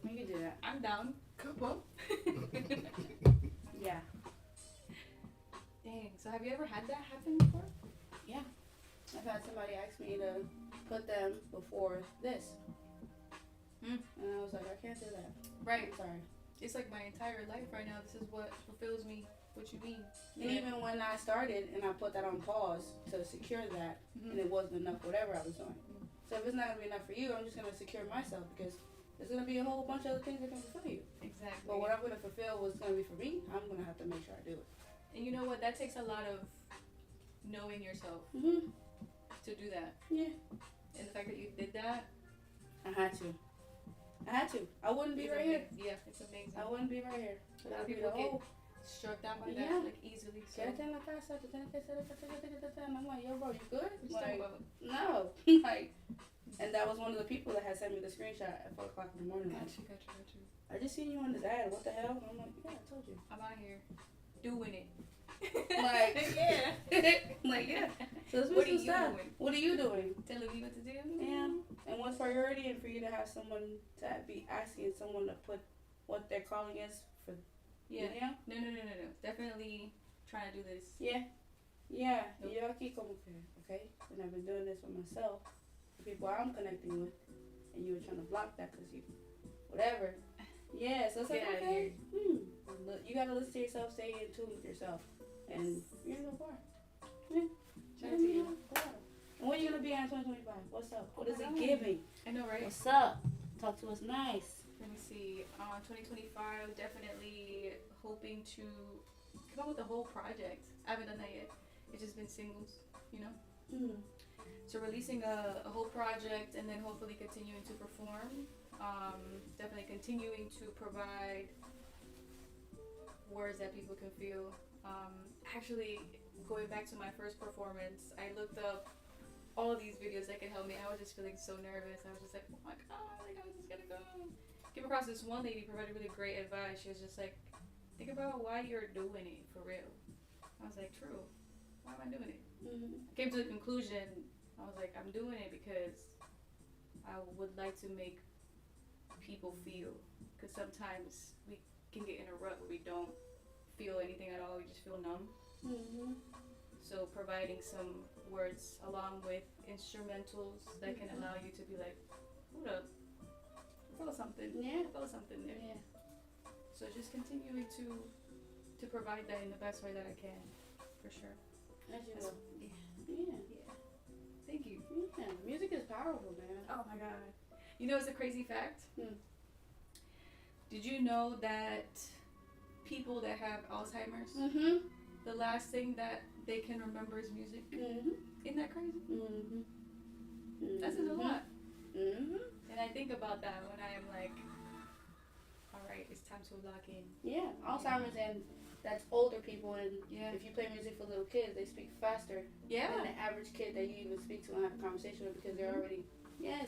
You can do that. I'm down. Cup up. Yeah. Dang. So have you ever had that happen before? Yeah. I've had somebody ask me to put them before this. And I was like, I can't do that. Right. I'm sorry. It's like my entire life right now. This is what fulfills me. What you mean? And even when I started and I put that on pause to secure that, and it wasn't enough, whatever I was doing. So if it's not going to be enough for you, I'm just going to secure myself because there's going to be a whole bunch of other things that can fulfill you. Exactly. But what I'm going to fulfill was going to be for me, I'm going to have to make sure I do it. And you know what? That takes a lot of knowing yourself to do that. Yeah. And the fact that you did that. I had to. I wouldn't be right here. Yeah, it's amazing. I wouldn't be right here. A lot of people get struck down by that like easily. So. And I'm like, yo, bro, you good? Like, no. Like, and that was one of the people that had sent me the screenshot at 4 o'clock in the morning. Got you. I just seen you on this ad. What the hell? And I'm like, yeah, I told you. I'm out here doing it. Like, yeah. Like, yeah. So this What are was you stuff. doing? What are you doing? Telling me what to do? Yeah. And what's priority, and for you to have someone to be asking someone to put what their calling is for. Yeah. You know? No. Definitely trying to do this. Yeah. Yeah. Nope. Yo aquí como que, okay? And I've been doing this with myself, the people I'm connecting with, and you were trying to block that because you, whatever. Yeah, so it's like, okay. You gotta listen to yourself, stay in tune with yourself, and you're gonna go far. Yeah. Shout out to you. And what are you gonna be on 2025? What's up? What is it know. giving? I know, right? What's up? Talk to us nice. Let me see. 2025, definitely hoping to come up with a whole project. I haven't done that yet. It's just been singles, you know? So releasing a whole project and then hopefully continuing to perform. Definitely continuing to provide words that people can feel. Actually, going back to my first performance, I looked up all of these videos that could help me. I was just feeling so nervous. I was just like, oh my god, like, how is this gonna go? Came across this one lady, provided really great advice. She was just like, think about why you're doing it for real. I was like, true. Why am I doing it? I came to the conclusion, I was like, I'm doing it because I would like to make people feel. Because sometimes we can get in a rut where we don't feel anything at all. We just feel numb. So providing some words along with instrumentals that can allow you to be like, hold up, I feel something. Yeah. I feel something there. Yeah. So just continuing to provide that in the best way that I can, for sure. As you will. Yeah. Thank you. Yeah. Music is powerful, man. Oh my god. You know, it's a crazy fact. Did you know that people that have Alzheimer's, the last thing that they can remember is music? Isn't that crazy? That says a lot. And I think about that when I am like, all right, it's time to lock in. Yeah, Alzheimer's, and that's older people, and Yeah. if you play music for little kids, they speak faster than Yeah. the average kid that you even speak to and have a conversation with because they're already, yeah.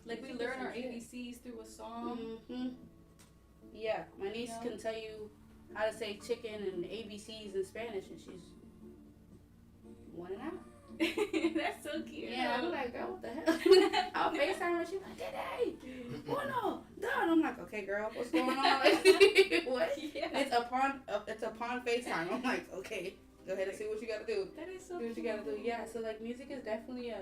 Like we learn our ABCs through a song. Yeah, my niece Yeah. can tell you how to say chicken and ABCs in Spanish, and she's one and out. That's so cute. Yeah, I'm like, girl, what the hell? I'll FaceTime her, she's like, Dede, uno, done. I'm like, okay, girl, what's going on? What? Yeah. It's upon FaceTime. I'm like, okay, go ahead and see what you gotta do. That is so Do what you gotta do. Yeah, so like music is definitely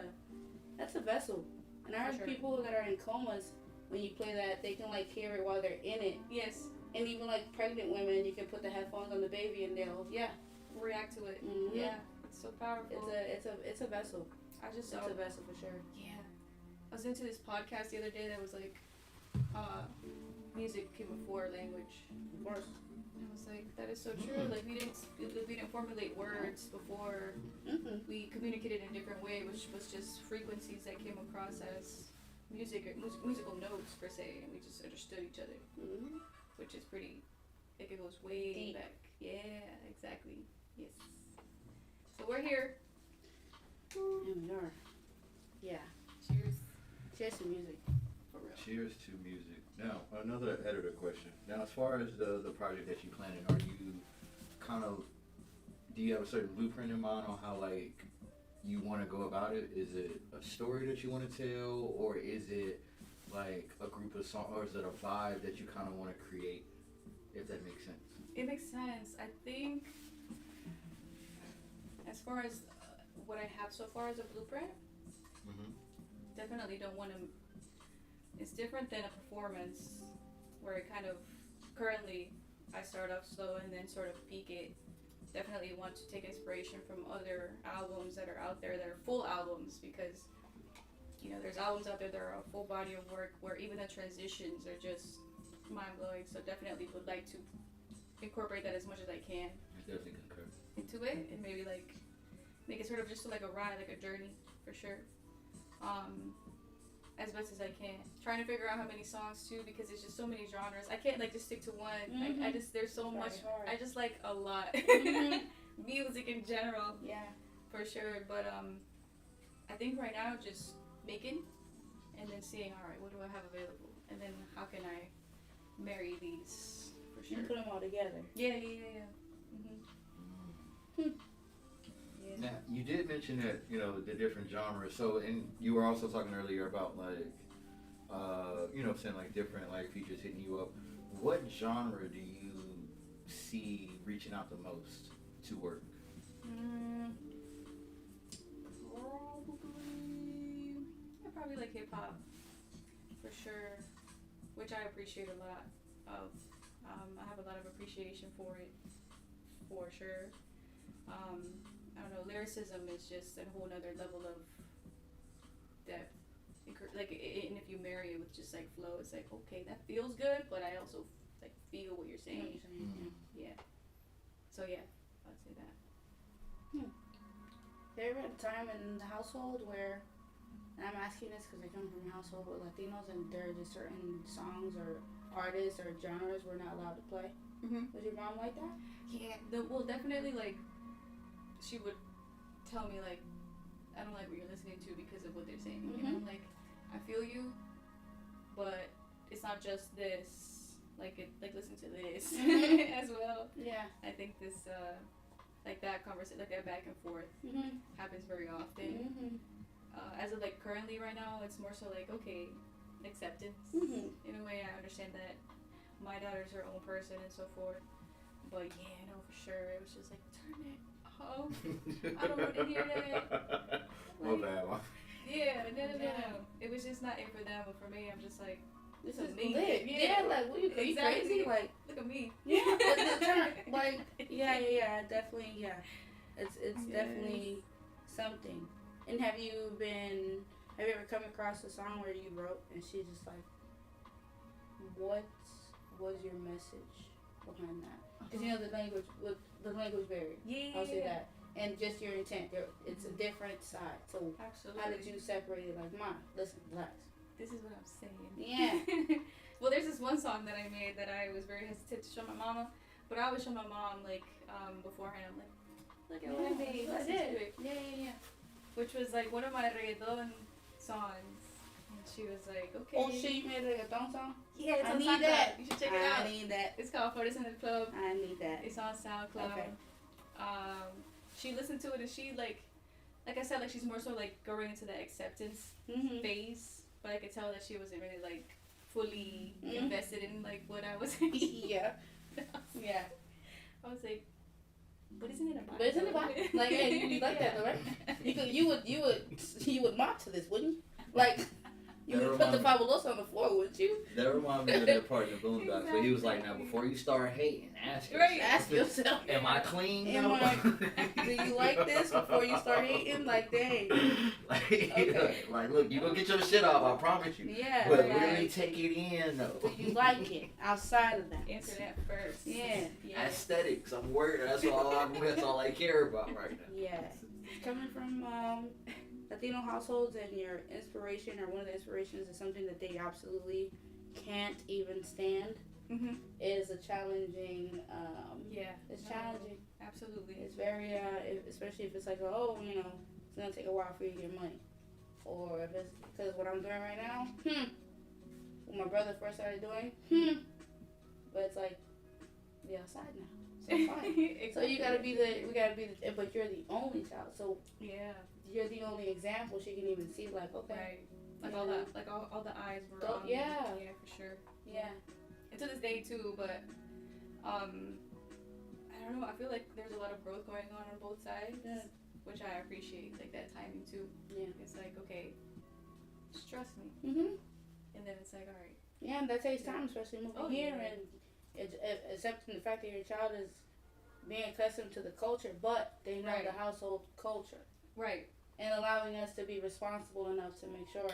that's a vessel. And I For heard sure. people that are in comas, when you play that, they can like hear it while they're in it. Yes. And even like pregnant women, you can put the headphones on the baby and they'll React to it. Yeah. It's so powerful. It's a vessel. I just It's a vessel for sure. Yeah. I was into this podcast the other day that was like, music came before language. Of course. And I was like, that is so true. Like we didn't formulate words before. We communicated in a different way, which was just frequencies that came across as music or musical notes per se, and we just understood each other, which is pretty. Like it goes way Deep. back. Yeah, exactly. Yes. So we're here. And we are. Yeah. Cheers. Cheers to music. For real. Cheers to music. Now, another editor question. Now, as far as the project that you planning, are you kind of, do you have a certain blueprint in mind on how, like, you want to go about it? Is it a story that you want to tell, or is it, like, a group of songs, or is it a vibe that you kind of want to create, if that makes sense? It makes sense. I think, as far as what I have so far as a blueprint, Mm-hmm. definitely don't want to. It's different than a performance where it kind of currently I start off slow and then sort of peak it. Definitely want to take inspiration from other albums that are out there that are full albums, because there's albums out there that are a full body of work where even the transitions are just mind blowing. So definitely would like to incorporate that as much as I can I definitely concur. into it, and maybe like make it sort of just like a ride, like a journey for sure. As best as I can. Trying to figure out how many songs too, because there's just so many genres. I can't like just stick to one. Mm-hmm. There's so much. Hard. I just like a lot. Mm-hmm. Music in general, Yeah. for sure. But I think right now just making, and then seeing, all right, what do I have available, and then how can I marry these for sure. And put them all together. Yeah. Mm-hmm. Now, you did mention that, the different genres. So, and you were also talking earlier about, like, saying, like, different, like, features hitting you up. What genre do you see reaching out the most to work? Probably like hip hop, for sure, which I appreciate a lot of. I have a lot of appreciation for it, for sure. I don't know, lyricism is just a whole nother level of depth. Like, and if you marry it with just like flow, it's like, okay, that feels good, but I also like feel what you're saying. Mm-hmm. Yeah. So yeah, I'd say that. There ever a time in the household where, and I'm asking this because I come from a household with Latinos, and there are just certain songs or artists or genres we're not allowed to play? Mm-hmm. Was your mom like that? Yeah. Well, definitely like. She would tell me like, I don't like what you're listening to because of what they're saying. Mm-hmm. Like, I feel you, but it's not just this. Like listen to this Mm-hmm. as well. Yeah. I think this like that conversation, like that back and forth Mm-hmm. happens very often. Mm-hmm. As of like currently right now, it's more so like, okay, acceptance. Mm-hmm. In a way, I understand that my daughter's her own person and so forth. But yeah, no, for sure, it was just like, turn it off. I don't want to hear that. My bad. Yeah, no. It was just not it for them, but for me, I'm just like, This This is is me. lit. Yeah. Yeah, like, what are you Exactly. crazy? Like, look at me. yeah, but the turn, like, yeah, definitely, yeah. It's Yes. definitely something. And have you ever come across a song where you wrote and she's just like, what was your message behind that? Because the language varied. Yeah. I'll say that. And just your intent. It's a different side. So Absolutely. how did you separate it? Like, Mom, listen, relax. This is what I'm saying. Yeah. Well, there's this one song that I made that I was very hesitant to show my mama, but I always show my mom like beforehand. I'm like, look at what I made. I Listen to did. it. Yeah. Which was like one of my reggaeton songs, and she was like, okay. Oh shit, you made a reggaeton song? Yeah, it's I on need SoundCloud. that. You should check it out. I need that. It's called For This in the Club. I need that. It's on SoundCloud. Okay. She listened to it and she like I said, like she's more so like going into the acceptance Mm-hmm. phase, but I could tell that she wasn't really like fully Mhm. invested in like what I was. Yeah. Yeah. I was like, but isn't it about? But isn't it about? Like, yeah, you like that though, right? You would mock to this, wouldn't you? Like, you would put the fabuloso on the floor, wouldn't you? That reminds me of that part in the Boondocks where he was like, now before you start hating, ask yourself. Right. Ask yourself. Am I clean? Do you like this before you start hating? Like, dang. like, look, you gonna get your shit off, I promise you. Yeah. But like, really take it in, though. do you like it outside of that? Answer that first. Yeah. Aesthetics, I'm worried. That's all I care about right now. Yeah. Coming from Latino households, and your inspiration, or one of the inspirations, is something that they absolutely can't even stand. Mm-hmm. It is a challenging. Yeah. It's challenging. Absolutely. It's very, especially if it's like, it's gonna take a while for you to get money, or if it's because what I'm doing right now, what my brother first started doing. But it's like, we outside now. So fine. Exactly. So we gotta be the, but you're the only child. So Yeah. you're the only example she can even see. Like, okay. Right. Like Yeah. all the eyes were Don't- on me. yeah. Yeah, for sure. Yeah. And to this day too, but I don't know, I feel like there's a lot of growth going on both sides. Yeah. Which I appreciate, like that timing too. Yeah. It's like, okay, just trust me. And then it's like, all right. Yeah, and that takes time, especially moving here yeah. and accepting the fact that your child is being accustomed to the culture, but they know Right. the household culture. Right. And allowing us to be responsible enough to make sure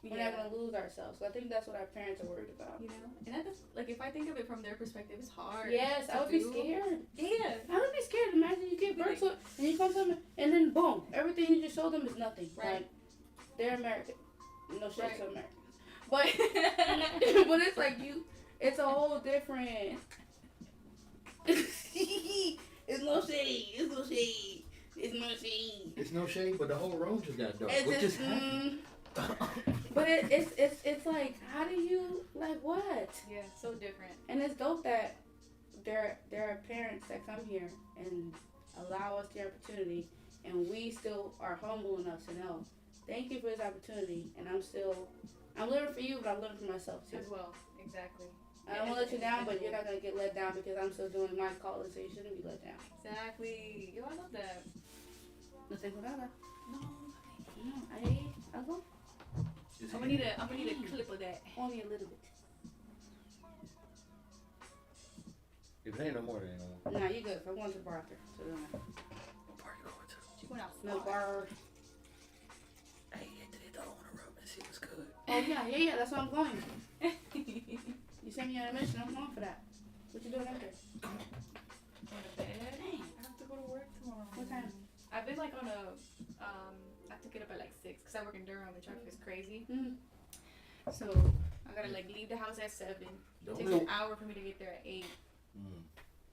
we're not going to lose ourselves. So I think that's what our parents are worried about. You know? And that, like, if I think of it from their perspective, it's hard. Yes, I would be scared. Yeah. I would be scared. Imagine you give birth to it and you come to them and then boom, everything you just showed them is nothing. Right. Like, they're American. No shade Right. to Americans. But, but it's like it's a whole different. It's no shade. It's no shade. It's no shade. It's no shade, but the whole room just got dark. It's What just, just happened? But it's like, how do you, like, what? Yeah, so different. And it's dope that there are parents that come here and allow us the opportunity, and we still are humble enough to know, thank you for this opportunity, and I'm living for you, but I'm living for myself too. As well, exactly. I don't want to let you down, but you're not going to get let down because I'm still doing my calling, so you shouldn't be let down. Exactly. Yo, I love that. No tengo nada. No, No, ahí, algo? I'm gonna need a clip of that. Only a little bit. If it ain't no more, it ain't no more. Nah, you good. I'm going to the bar after. So don't know. What part you going to? She going out. No bar. Hey, Anthony, throw on a rub and see what's good. Oh, yeah, that's what I'm going. You sent me on a mission. I'm going for that. What you doing after? Going to bed. Dang. I have to go to work tomorrow. What time? I've been like on a I have to get up at like 6 because I work in Durham and traffic is crazy. So I gotta like leave the house at 7. It takes an hour for me to get there at 8.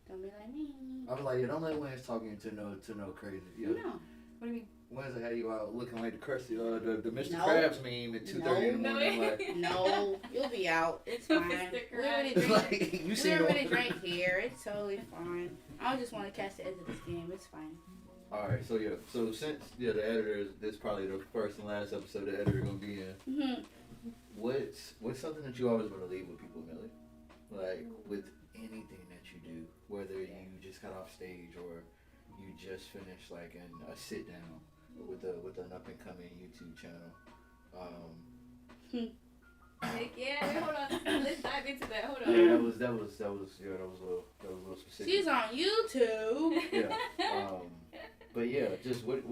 Don't be like me. I was like, yeah, don't let Wayne's talking to no crazy. Yeah. No. What do you mean? Wednesday had you out looking like the the Mr. No. Krabs meme at 2:30 in the No. morning. Like, No, you'll be out. It's fine. Mr. We already it's drank. like you We see already drank here. It's totally fine. I just want to catch the end of this game. It's fine. All right, so yeah, so since the editor is this probably the first and last episode the editor gonna be in. What's something that you always want to leave with people, Millie? Like with anything that you do, whether you just got off stage or you just finished like a sit down with an up and coming YouTube channel. Like, yeah, wait, hold on. Let's dive into that. Hold on. Yeah, that was a little specific. She's on YouTube. Yeah. But yeah, just what